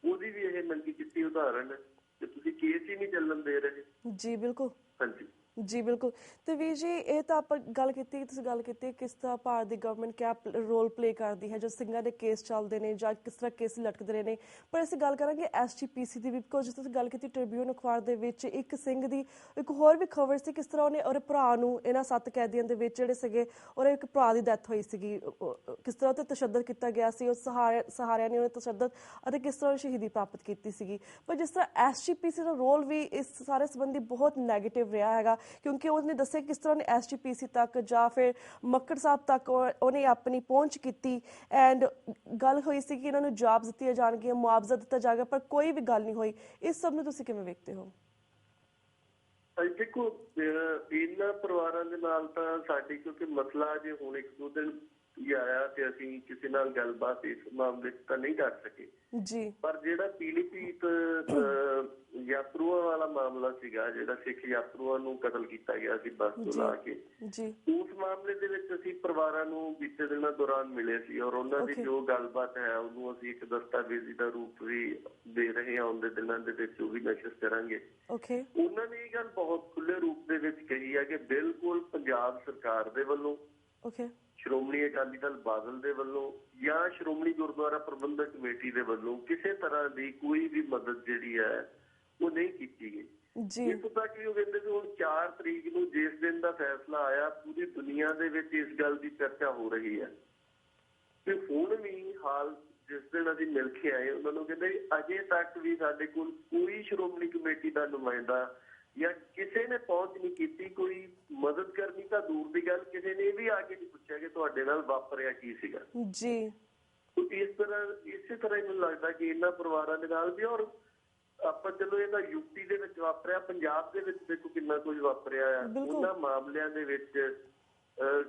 ਉਹਦੀ ਵੀ ਇਹ ਨੰਗੀ ਚਿੱਟੀ ਉਦਾਹਰਨ ਹੈ ਕਿ ਤੁਸੀਂ ਕੇਸ ਹੀ ਨਹੀਂ ਚੱਲਣ ਦੇ ਰਹੇ। ਜੀ ਬਿਲਕੁਲ। ਤੇ ਵੀਰ ਜੀ, ਇਹ ਤਾਂ ਆਪਾਂ ਗੱਲ ਕੀਤੀ, ਤੁਸੀਂ ਗੱਲ ਕੀਤੀ ਕਿਸ ਤਰ੍ਹਾਂ ਭਾਰਤ ਦੀ ਗਵਰਨਮੈਂਟ ਕਿਆ ਰੋਲ ਪਲੇ ਕਰਦੀ ਹੈ ਜੋ ਸਿੰਘਾਂ ਦੇ ਕੇਸ ਚੱਲਦੇ ਨੇ ਜਾਂ ਕਿਸ ਤਰ੍ਹਾਂ ਕੇਸ ਲਟਕਦੇ ਰਹੇ ਨੇ। ਪਰ ਅਸੀਂ ਗੱਲ ਕਰਾਂਗੇ SGPC ਦੀ ਵੀ, ਬਿਕੋਜ਼ ਜਿਸ ਤੁਸੀਂ ਗੱਲ ਕੀਤੀ ਟ੍ਰਿਬਿਊਨ ਅਖਬਾਰ ਦੇ ਵਿੱਚ ਇੱਕ ਸਿੰਘ ਦੀ ਇੱਕ ਹੋਰ ਵੀ ਖਬਰ ਸੀ, ਕਿਸ ਤਰ੍ਹਾਂ ਉਹਨੇ ਉਹਦੇ ਭਰਾ ਨੂੰ ਇਹਨਾਂ 7 ਕੈਦੀਆਂ ਦੇ ਵਿੱਚ ਜਿਹੜੇ ਸੀਗੇ ਉਹਦੇ ਇੱਕ ਭਰਾ ਦੀ ਡੈਥ ਹੋਈ ਸੀਗੀ, ਕਿਸ ਤਰ੍ਹਾਂ ਉੱਤੇ ਤਸ਼ੱਦਦ ਕੀਤਾ ਗਿਆ ਸੀ, ਉਸ ਸਹਾਰਿਆਂ ਨੇ ਉਹਨੇ ਤਸ਼ੱਦਦ ਅਤੇ ਕਿਸ ਤਰ੍ਹਾਂ ਸ਼ਹੀਦੀ ਪ੍ਰਾਪਤ ਕੀਤੀ ਸੀਗੀ। ਪਰ ਜਿਸ ਤਰ੍ਹਾਂ SGPC ਦਾ ਰੋਲ ਵੀ ਇਸ ਸਾਰੇ ਸੰਬੰਧੀ ਬਹੁਤ ਨੈਗੇਟਿਵ ਰਿਹਾ ਹੈਗਾ, ਕਿਉਂਕਿ ਉਹਨੇ ਦੱਸਿਆ ਕਿਸ ਤਰ੍ਹਾਂ ਉਹਨੇ SGPC ਤੱਕ ਜਾਂ ਫਿਰ ਮੱਕੜ ਸਾਹਿਬ ਤੱਕ ਉਹਨੇ ਆਪਣੀ ਪਹੁੰਚ ਕੀਤੀ ਐਂਡ ਗੱਲ ਹੋਈ ਸੀ ਕਿ ਇਹਨਾਂ ਨੂੰ ਜੌਬਸ ਦਿੱਤੀਆਂ ਜਾਣਗੀਆਂ, ਮੁਆਵਜ਼ਾ ਦਿੱਤਾ ਜਾਏਗਾ, ਪਰ ਕੋਈ ਵੀ ਗੱਲ ਨਹੀਂ ਹੋਈ। ਇਸ ਸਭ ਨੂੰ ਤੁਸੀਂ ਕਿਵੇਂ ਵੇਖਦੇ ਹੋ? ਦੇਖੋ, ਇਹਨਾਂ ਪਰਿਵਾਰਾਂ ਦੇ ਨਾਲ ਤਾਂ ਸਾਡੀ ਕਿਉਂਕਿ ਮਸਲਾ ਜੇ ਹੁਣ 1-2 ਦਿਨ ਹੀ ਆਇਆ ਤੇ ਅਸੀਂ ਕਿਸੇ ਨਾਲ ਗੱਲਬਾਤ ਇਸ ਮਾਮਲੇ 'ਚ ਤਾਂ ਨਹੀਂ ਕਰ ਸਕੇ। ਪਰ ਜਿਹੜਾ ਪੀਲੀਭੀਤ ਯਾਤਰੂਆਂ ਵਾਲਾ ਮਾਮਲਾ ਸੀਗਾ, ਜਿਹੜਾ ਸਿੱਖ ਯਾਤਰੂਆਂ ਨੂੰ ਕਤਲ ਕੀਤਾ ਗਿਆ ਸੀ ਬੱਸ ਤੋਂ ਲਾ ਕੇ, ਉਸ ਮਾਮਲੇ ਦੇ ਵਿੱਚ ਅਸੀਂ ਪਰਿਵਾਰਾਂ ਨੂੰ ਬੀਤੇ ਦਿਨਾਂ ਦੌਰਾਨ ਮਿਲੇ ਸੀ ਔਰ ਉਹਨਾਂ ਦੀ ਜੋ ਗੱਲਬਾਤ ਹੈ ਉਹਨੂੰ ਅਸੀਂ ਇੱਕ ਦਸਤਾਵੇਜ਼ੀ ਦਾ ਰੂਪ ਵੀ ਦੇ ਰਹੇ ਹਾਂ। ਆਉਂਦੇ ਦਿਨਾਂ ਦੇ ਵਿੱਚ ਉਹ ਵੀ ਨਸ਼ਰ ਕਰਾਂਗੇ। ਉਹਨਾਂ ਨੇ ਇਹ ਗੱਲ ਬਹੁਤ ਖੁੱਲੇ ਰੂਪ ਦੇ ਵਿੱਚ ਕਹੀ ਹੈ ਕਿ ਬਿਲਕੁਲ ਪੰਜਾਬ ਸਰਕਾਰ ਦੇ ਵੱਲੋਂ, ਸ਼੍ਰੋਮਣੀ ਅਕਾਲੀ ਦਲ ਬਾਦਲ ਦੇ ਵੱਲੋਂ ਜਾਂ ਸ਼੍ਰੋਮਣੀ ਗੁਰਦੁਆਰਾ ਪ੍ਰਬੰਧਕ ਕਮੇਟੀ ਦੇ ਵੱਲੋਂ ਕਿਸੇ ਤਰ੍ਹਾਂ ਦੀ ਕੋਈ ਵੀ ਮਦਦ ਜਿਹੜੀ ਹੈ ਉਹ ਨਹੀਂ ਕੀਤੀ ਗਈ। ਇੱਥੋਂ ਤੱਕ ਵੀ ਉਹ ਕਹਿੰਦੇ ਵੀ ਹੁਣ 4 ਤਰੀਕ ਨੂੰ ਜਿਸ ਦਿਨ ਦਾ ਫੈਸਲਾ ਆਇਆ, ਪੂਰੀ ਦੁਨੀਆ ਦੇ ਵਿੱਚ ਇਸ ਗੱਲ ਦੀ ਚਰਚਾ ਹੋ ਰਹੀ ਹੈ ਤੇ ਹੁਣ ਵੀ ਹਾਲ ਜਿਸ ਦਿਨ ਅਸੀਂ ਮਿਲ ਕੇ ਆਏ, ਉਹਨਾਂ ਨੂੰ ਕਹਿੰਦੇ ਅਜੇ ਤੱਕ ਵੀ ਸਾਡੇ ਕੋਲ ਕੋਈ ਸ਼੍ਰੋਮਣੀ ਕਮੇਟੀ ਦਾ ਨੁਮਾਇੰਦਾ ਜਾਂ ਕਿਸੇ ਨੇ ਪਹੁੰਚ ਨਹੀਂ ਕੀਤੀ, ਕੋਈ ਮਦਦ ਕਰਨੀ ਤਾਂ ਦੂਰ ਦੀ ਗੱਲ, ਕਿਸੇ ਨੇ ਇਹ ਵੀ ਆ ਕੇ ਨਹੀਂ ਪੁੱਛਿਆ ਕਿ ਤੁਹਾਡੇ ਨਾਲ ਵਾਪਰਿਆ ਕੀ ਸੀਗਾ। ਇਸੇ ਤਰ੍ਹਾਂ ਮੈਨੂੰ ਲੱਗਦਾ ਕਿ ਇਹਨਾਂ ਪਰਿਵਾਰਾਂ ਦੇ ਨਾਲ ਵੀ, ਔਰ ਆਪਾਂ ਚਲੋ ਇਹ ਤਾਂ ਯੂਪੀ ਦੇ ਵਿੱਚ ਵਾਪਰਿਆ, ਪੰਜਾਬ ਦੇ ਵਿੱਚ ਦੇਖੋ ਕਿੰਨਾ ਕੁਝ ਵਾਪਰਿਆ ਆ। ਉਹਨਾਂ ਮਾਮਲਿਆਂ ਦੇ ਵਿੱਚ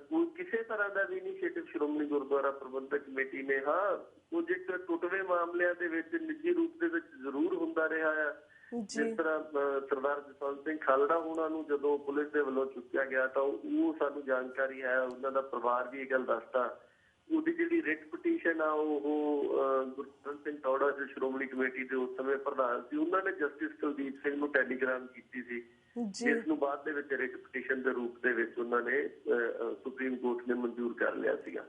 ਕੋਈ ਕਿਸੇ ਤਰ੍ਹਾਂ ਦਾ ਵੀ ਇਨੀਸ਼ੀਏਟਿਵ ਸ਼੍ਰੋਮਣੀ ਗੁਰਦੁਆਰਾ ਪ੍ਰਬੰਧਕ ਕਮੇਟੀ ਨੇ, ਹਾਂ ਕੁਝ ਇੱਕ ਟੁੱਟਵੇਂ ਮਾਮਲਿਆਂ ਦੇ ਵਿੱਚ ਨਿੱਜੀ ਰੂਪ ਦੇ ਵਿੱਚ ਜ਼ਰੂਰ ਹੁੰਦਾ ਰਿਹਾ ਆ। ਜਿਸ ਤਰ੍ਹਾਂ ਸਰਦਾਰ ਜਸਵੰਤ ਸਿੰਘ ਖਾਲੜਾ ਉਹਨਾਂ ਨੂੰ ਜਦੋਂ ਪੁਲਿਸ ਦੇ ਵੱਲੋਂ ਚੁੱਕਿਆ ਗਿਆ ਤਾਂ ਉਹ ਸਾਨੂੰ ਜਾਣਕਾਰੀ ਹੈ, ਉਹਨਾਂ ਦਾ ਪਰਿਵਾਰ ਵੀ ਇਹ ਗੱਲ ਦੱਸਦਾ, ਉਹਦੀ ਜਿਹੜੀ ਰਿਟ ਪਟੀਸ਼ਨ ਆ ਉਹ ਗੁਰਜੰਟ ਸਿੰਘ ਟੌੜਾ ਜੋ ਸ਼੍ਰੋਮਣੀ ਕਮੇਟੀ ਦੇ ਉਸ ਸਮੇਂ ਪ੍ਰਧਾਨ ਸੀ, ਉਹਨਾਂ ਨੇ ਜਸਟਿਸ ਕੁਲਦੀਪ ਸਿੰਘ ਨੂੰ ਟੈਲੀਗ੍ਰਾਮ ਕੀਤੀ ਸੀ, ਜਿਸ ਨੂੰ ਬਾਅਦ ਦੇ ਵਿੱਚ ਰਿਟ ਪਟੀਸ਼ਨ ਦੇ ਰੂਪ ਦੇ ਵਿੱਚ ਉਹਨਾਂ ਨੇ ਸੁਪਰੀਮ ਕੋਰਟ ਨੇ ਮਨਜ਼ੂਰ ਕਰ ਲਿਆ ਸੀਗਾ।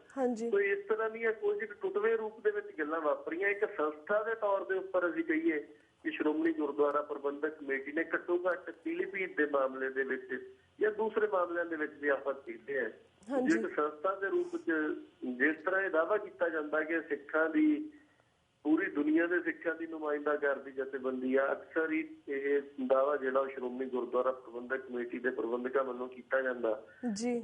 ਸੋ ਇਸ ਤਰ੍ਹਾਂ ਦੀਆਂ ਕੁਝ ਟੁੱਟਵੇਂ ਰੂਪ ਦੇ ਵਿੱਚ ਗੱਲਾਂ ਵਾਪਰੀਆਂ। ਇੱਕ ਸੰਸਥਾ ਦੇ ਤੌਰ ਦੇ ਉੱਪਰ ਅਸੀਂ ਕਹੀਏ ਕਿ ਸ਼੍ਰੋਮਣੀ ਗੁਰਦੁਆਰਾ ਪ੍ਰਬੰਧਕ ਕਮੇਟੀ ਨੇ ਘੱਟੋ ਘੱਟ ਪੀਲੀਭੀਤ ਦੇ ਮਾਮਲੇ ਦੇ ਵਿੱਚ ਜਾਂ ਦੂਸਰੇ ਮਾਮਲਿਆਂ ਦੇ ਵਿੱਚ ਵੀ ਆਪਾਂ ਦੇਖਦੇ ਹਾਂ ਜਿਸ ਸੰਸਥਾ ਦੇ ਰੂਪ ਚ ਜਿਸ ਤਰ੍ਹਾਂ ਇਹ ਦਾਅਵਾ ਕੀਤਾ ਜਾਂਦਾ ਕਿ ਸਿੱਖਾਂ ਦੀ ਪੂਰੀ ਦੁਨੀਆ ਦੇ ਸਿੱਖਾਂ ਦੀ ਨੁਮਾਇੰਦਾ ਕਰਦੀ ਜਥੇਬੰਦੀ ਆ। ਅਕਸਰ ਹੀ ਇਹ ਦਾਅਵਾ ਜਿਹੜਾ ਉਹ ਸ਼੍ਰੋਮਣੀ ਗੁਰਦੁਆਰਾ ਪ੍ਰਬੰਧਕ ਕਮੇਟੀ ਦੇ ਪ੍ਰਬੰਧਕਾਂ ਵੱਲੋਂ ਕੀਤਾ ਜਾਂਦਾ ਜੀ,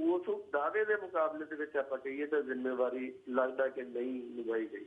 ਉਸ ਦਾਅਵੇ ਦੇ ਮੁਕਾਬਲੇ ਦੇ ਵਿੱਚ ਆਪਾਂ ਕਹੀਏ ਤਾਂ ਜ਼ਿੰਮੇਵਾਰੀ ਲੱਗਦਾ ਕਿ ਨਹੀਂ ਨਿਭਾਈ ਗਈ।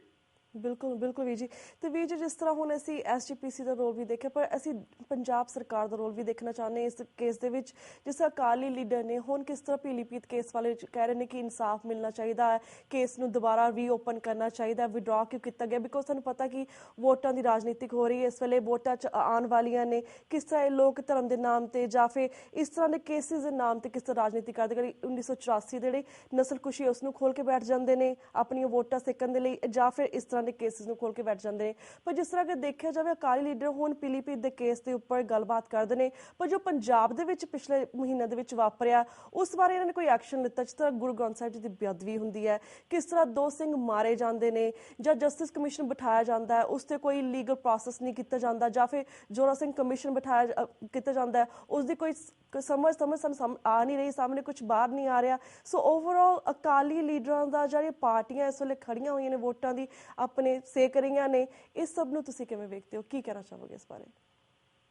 ਬਿਲਕੁਲ ਬਿਲਕੁਲ ਵੀਰ ਜੀ। ਤੇ ਵੀਰ ਜੀ, ਜਿਸ ਤਰ੍ਹਾਂ ਹੁਣ ਅਸੀਂ SGPC ਦਾ ਰੋਲ ਵੀ ਦੇਖਿਆ, ਪਰ ਅਸੀਂ ਪੰਜਾਬ ਸਰਕਾਰ ਦਾ ਰੋਲ ਵੀ ਦੇਖਣਾ ਚਾਹੁੰਦੇ ਇਸ ਕੇਸ ਦੇ ਵਿੱਚ। ਜਿਸ ਤਰ੍ਹਾਂ ਅਕਾਲੀ ਲੀਡਰ ਨੇ ਹੁਣ ਕਿਸ ਤਰ੍ਹਾਂ ਪੀਲੀਭੀਤ ਕੇਸ ਵਾਲੇ ਕਹਿ ਰਹੇ ਨੇ ਕਿ ਇਨਸਾਫ ਮਿਲਣਾ ਚਾਹੀਦਾ ਹੈ, ਕੇਸ ਨੂੰ ਦੁਬਾਰਾ ਰੀਓਪਨ ਕਰਨਾ ਚਾਹੀਦਾ, ਵਿਡਰਾ ਕਿਉਂ ਕੀਤਾ ਗਿਆ? ਬਿਕੋਜ਼ ਤੁਹਾਨੂੰ ਪਤਾ ਕਿ ਵੋਟਾਂ ਦੀ ਰਾਜਨੀਤਿਕ ਹੋ ਰਹੀ ਹੈ ਇਸ ਵੇਲੇ, ਵੋਟਾਂ 'ਚ ਆਉਣ ਵਾਲੀਆਂ ਨੇ। ਕਿਸ ਤਰ੍ਹਾਂ ਇਹ ਲੋਕ ਧਰਮ ਦੇ ਨਾਮ ਤੇ ਜਾਂ ਫਿਰ ਇਸ ਤਰ੍ਹਾਂ ਦੇ ਕੇਸਿਸ ਦੇ ਨਾਮ ਤੇ ਕਿਸ ਤਰ੍ਹਾਂ ਰਾਜਨੀਤੀ ਕਰਦੇ? ਕਦੇ 1984 ਦੇ ਜਿਹੜੇ ਨਸਲਕੁਸ਼ੀ ਉਸ ਨੂੰ ਖੋਲ ਕੇ ਬੈਠ ਜਾਂਦੇ ਨੇ ਆਪਣੀਆਂ ਵੋਟਾਂ ਸੇਕਣ ਦੇ ਲਈ, ਜਾਂ ਫਿਰ ਇਸ ਤਰ੍ਹਾਂ ਦੇ ਕੇਸਿਸ ਨੂੰ ਖੋਲ ਕੇ ਬੈਠ ਜਾਂਦੇ ਨੇ। ਪਰ ਜਿਸ ਤਰ੍ਹਾਂ ਕਿ ਦੇਖਿਆ ਜਾਵੇ, ਅਕਾਲੀ ਲੀਡਰ ਹੁਣ ਪੀਲੀਭੀਤ ਦੇ ਕੇਸ ਦੇ ਉੱਪਰ ਗੱਲਬਾਤ ਕਰਦੇ ਨੇ, ਪਰ ਜੋ ਪੰਜਾਬ ਦੇ ਵਿੱਚ ਪਿਛਲੇ ਮਹੀਨੇ ਦੇ ਵਿੱਚ ਵਾਪਰਿਆ ਉਸ ਬਾਰੇ ਇਹਨਾਂ ਨੇ ਕੋਈ ਐਕਸ਼ਨ ਲਿੱਤਾ? ਜਿਸ ਤਰ੍ਹਾਂ ਗੁਰੂ ਗ੍ਰੰਥ ਸਾਹਿਬ ਜੀ ਦੀ ਬੇਅਦਬੀ ਹੁੰਦੀ ਹੈ, ਕਿਸ ਤਰ੍ਹਾਂ 2 ਸਿੰਘ ਮਾਰੇ ਜਾਂਦੇ ਨੇ, ਜਾਂ ਜਸਟਿਸ ਕਮਿਸ਼ਨ ਬਿਠਾਇਆ ਜਾਂਦਾ ਹੈ ਉਸ ਤੇ ਕੋਈ ਲੀਗਲ ਪ੍ਰੋਸੈਸ ਨਹੀਂ ਕੀਤਾ ਜਾਂਦਾ, ਜਾਂ ਫਿਰ ਜੋਰਾ ਸਿੰਘ ਕਮਿਸ਼ਨ ਬਿਠਾਇਆ ਕੀਤਾ ਜਾਂਦਾ ਹੈ ਉਸ ਦੀ ਕੋਈ ਸਮਝ ਸਾਨੂੰ ਆ ਨਹੀਂ ਰਹੀ, ਸਾਹਮਣੇ ਕੁਝ ਬਾਹਰ ਨਹੀਂ ਆ ਰਿਹਾ। ਸੋ ਓਵਰਆਲ ਅਕਾਲੀ ਲੀਡਰਾਂ ਦਾ ਜਿਹੜੀਆਂ ਪਾਰਟੀਆਂ ਇਸ ਵੇਲੇ ਖੜੀਆਂ ਹੋਈਆਂ ਨੇ ਵੋਟਾਂ ਦੀ ਆਪਣੇ ਸੇਕ ਰਹੀਆਂ ਨੇ, ਇਸ ਸਭ ਨੂੰ ਤੁਸੀਂ ਕਿਵੇਂ ਵੇਖਦੇ ਹੋ? ਕੀ ਕਹਿਣਾ ਚਾਹੋਗੇ ਇਸ ਬਾਰੇ?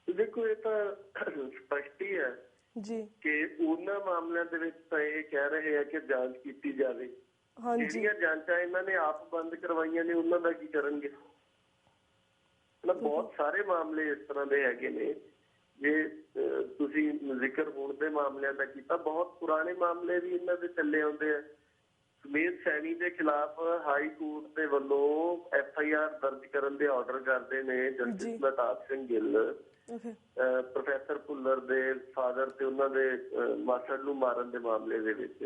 ਦੇਖੋ, ਇਹ ਤਾਂ ਸਪਸ਼ਟ ਹੀ ਹੈ ਜੀ ਕਿ ਉਹਨਾਂ ਮਾਮਲਿਆਂ ਦੇ ਵਿੱਚ ਤਾਂ ਇਹ ਕਹਿ ਰਹੇ ਆ ਕਿ ਜਾਂਚ ਕੀਤੀ ਜਾਵੇ। ਜਿਹੜੀਆਂ ਜਾਂਚਾਂ ਇਹਨਾਂ ਨੇ ਆਪ ਬੰਦ ਕਰਵਾਈਆਂ ਨੇ ਉਹਨਾਂ ਦਾ ਕੀ ਕਰਨਗੇ? ਮਤਲਬ ਬਹੁਤ ਸਾਰੇ ਮਾਮਲੇ ਇਸ ਤਰ੍ਹਾਂ ਦੇ ਹੈਗੇ ਨੇ। ਜੇ ਤੁਸੀਂ ਜ਼ਿਕਰ ਹੋਣ ਦੇ ਮਾਮਲਿਆਂ ਦਾ ਕੀਤਾ, ਬਹੁਤ ਪੁਰਾਣੇ ਮਾਮਲੇ ਵੀ ਇਹਨਾਂ ਦੇ ਚੱਲੇ ਆਉਂਦੇ ਆ। ਸੁਮੇਧ ਸੈਣੀ ਦੇ ਖਿਲਾਫ ਹਾਈ ਕੋਰਟ ਦੇ ਵੱਲੋਂ FIR ਦਰਜ ਕਰਨ ਦੇ ਆਰਡਰ ਕਰਦੇ ਨੇ ਜਸਟਿਸ ਮਹਿਤਾਬ ਸਿੰਘ ਗਿੱਲ, ਪ੍ਰੋਫੈਸਰ ਭੁੱਲਰ ਦੇ ਫਾਦਰ ਤੇ ਉਹਨਾਂ ਦੇ ਮਾਸਟਰ ਨੂੰ ਮਾਰਨ ਦੇ ਮਾਮਲੇ ਦੇ ਵਿੱਚ।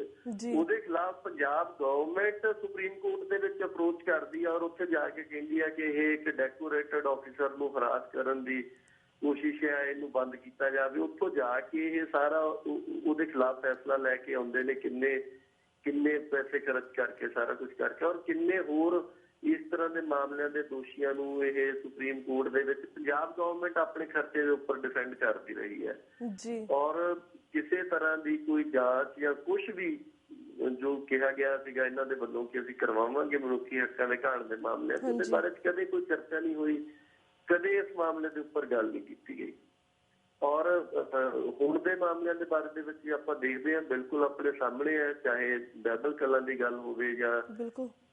ਉਹਦੇ ਖਿਲਾਫ ਪੰਜਾਬ ਗਵਰਨਮੈਂਟ ਸੁਪਰੀਮ ਕੋਰਟ ਦੇ ਵਿੱਚ ਅਪਰੋਚ ਕਰਦੀ ਆ ਔਰ ਉੱਥੇ ਜਾ ਕੇ ਕਹਿੰਦੀ ਆ ਕਿ ਇਹ ਇੱਕ ਡੈਕੋਰੇਟਡ ਆਫਿਸਰ ਨੂੰ ਹਰਾਸ ਕਰਨ ਦੀ ਕੋਸ਼ਿਸ਼ ਹੈ, ਇਹਨੂੰ ਬੰਦ ਕੀਤਾ ਜਾਵੇ। ਉੱਥੋਂ ਜਾ ਕੇ ਇਹ ਸਾਰਾ ਉਹਦੇ ਖਿਲਾਫ ਫੈਸਲਾ ਲੈ ਕੇ ਆਉਂਦੇ ਨੇ, ਕਿੰਨੇ ਪੈਸੇ ਖਰਚ ਕਰਕੇ ਸਾਰਾ ਕੁਝ ਕਰਕੇ, ਔਰ ਕਿੰਨੇ ਹੋਰ ਇਸ ਤਰ੍ਹਾਂ ਦੇ ਮਾਮਲਿਆਂ ਦੇ ਦੋਸ਼ੀਆਂ ਨੂੰ ਇਹ ਸੁਪਰੀਮ ਕੋਰਟ ਦੇ ਵਿੱਚ ਪੰਜਾਬ ਗਵਰਨਮੈਂਟ ਆਪਣੇ ਖਰਚੇ ਦੇ ਉੱਪਰ ਡਿਫੈਂਡ ਕਰਦੀ ਰਹੀ ਹੈ ਜੀ। ਔਰ ਕਿਸੇ ਤਰ੍ਹਾਂ ਦੀ ਕੋਈ ਜਾਂਚ ਜਾਂ ਕੁਝ ਵੀ ਜੋ ਕਿਹਾ ਗਿਆ ਸੀਗਾ ਇਹਨਾਂ ਦੇ ਵੱਲੋਂ ਕਿ ਅਸੀਂ ਕਰਵਾਵਾਂਗੇ ਮਨੁੱਖੀ ਹੱਕਾਂ ਦੇ ਘਾਣ ਦੇ ਮਾਮਲਿਆਂ ਦੇ ਬਾਰੇ ਕਦੇ ਕੋਈ ਚਰਚਾ ਨਹੀਂ ਹੋਈ, ਕਦੇ ਇਸ ਮਾਮਲੇ ਦੇ ਉੱਪਰ ਗੱਲ ਨਹੀਂ ਕੀਤੀ ਗਈ। ਔਰ ਹੁਣ ਦੇ ਮਾਮਲਿਆਂ ਦੇ ਬਾਰੇ ਦੇ ਵਿੱਚ ਆਪਾਂ ਦੇਖਦੇ ਹਾਂ, ਬਿਲਕੁਲ ਆਪਣੇ ਸਾਹਮਣੇ ਹੈ, ਚਾਹੇ ਬਾਦਲ ਕਲਾਂ ਦੀ ਗੱਲ ਹੋਵੇ ਜਾਂ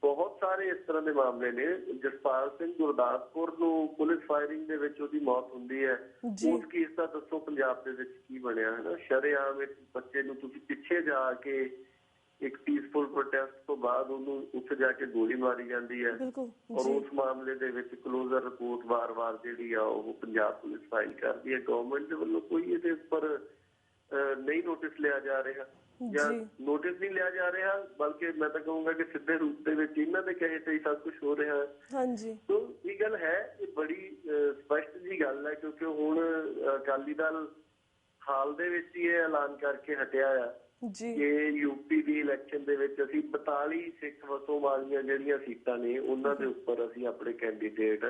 ਬਹੁਤ ਸਾਰੇ ਇਸ ਤਰ੍ਹਾਂ ਦੇ ਮਾਮਲੇ ਨੇ। ਜਸਪਾਲ ਸਿੰਘ ਗੁਰਦਾਸਪੁਰ ਨੂੰ ਪੁਲਿਸ ਫਾਇਰਿੰਗ ਦੇ ਵਿੱਚ ਉਹਦੀ ਮੌਤ ਹੁੰਦੀ ਹੈ, ਉਸ ਕੇਸ ਦਾ ਦੱਸੋ ਪੰਜਾਬ ਦੇ ਵਿੱਚ ਕੀ ਬਣਿਆ ਹੈ ਨਾ। ਸ਼ਰੇਆਮ ਇੱਕ ਬੱਚੇ ਨੂੰ ਤੁਸੀਂ ਪਿੱਛੇ ਜਾ ਕੇ ਇੱਕ ਪੀਸਫੁਲ ਪ੍ਰੋਟੈਸਟ ਤੋਂ ਬਾਅਦ ਉਹਨੂੰ ਉੱਥੇ ਜਾ ਕੇ ਗੋਲੀ ਮਾਰੀ ਜਾਂਦੀ ਹੈ, ਔਰ ਉਸ ਮਾਮਲੇ ਦੇ ਵਿੱਚ ਕਲੋਜ਼ਰ ਰਿਪੋਰਟ ਵਾਰ-ਵਾਰ ਜਿਹੜੀ ਆ ਉਹ ਪੰਜਾਬ ਪੁਲਿਸ ਫਾਈਲ ਕਰਦੀ ਹੈ। ਗਵਰਨਮੈਂਟ ਦੇ ਵੱਲੋਂ ਕੋਈ ਇਹਦੇ ਉੱਪਰ ਨਹੀਂ ਨੋਟਿਸ ਲਿਆ ਜਾ ਰਿਹਾ ਜਾਂ ਨੋਟਿਸ ਨਹੀਂ ਲਿਆ ਜਾ ਰਿਹਾ, ਬਲਕਿ ਮੈਂ ਤਾਂ ਕਹੂੰਗਾ ਕਿ ਸਿੱਧੇ ਰੂਪ ਦੇ ਵਿੱਚ ਇਹਨਾਂ ਦੇ ਕਹੇ ਤੇ ਹੀ ਸਭ ਕੁਝ ਹੋ ਰਿਹਾ ਹੈ। ਸੋ ਇਹ ਗੱਲ ਹੈ, ਇਹ ਬੜੀ ਸਪਸ਼ਟ ਜੀ ਗੱਲ ਹੈ, ਕਿਉਂਕਿ ਹੁਣ ਅਕਾਲੀ ਦਲ ਹਾਲ ਦੇ ਵਿੱਚ ਹੀ ਇਹ ਐਲਾਨ ਕਰਕੇ ਹਟਿਆ ਆ ਕਿ ਯੂਪੀ ਦੀ ਇਲੈਕਸ਼ਨ ਦੇ ਵਿੱਚ ਅਸੀਂ 42 ਸਿੱਖ ਵਸੋਂ ਵਾਲੀਆਂ ਜਿਹੜੀਆਂ ਸੀਟਾਂ ਨੇ ਉਹਨਾਂ ਦੇ ਉੱਪਰ ਅਸੀਂ ਆਪਣੇ ਕੈਂਡੀਡੇਟ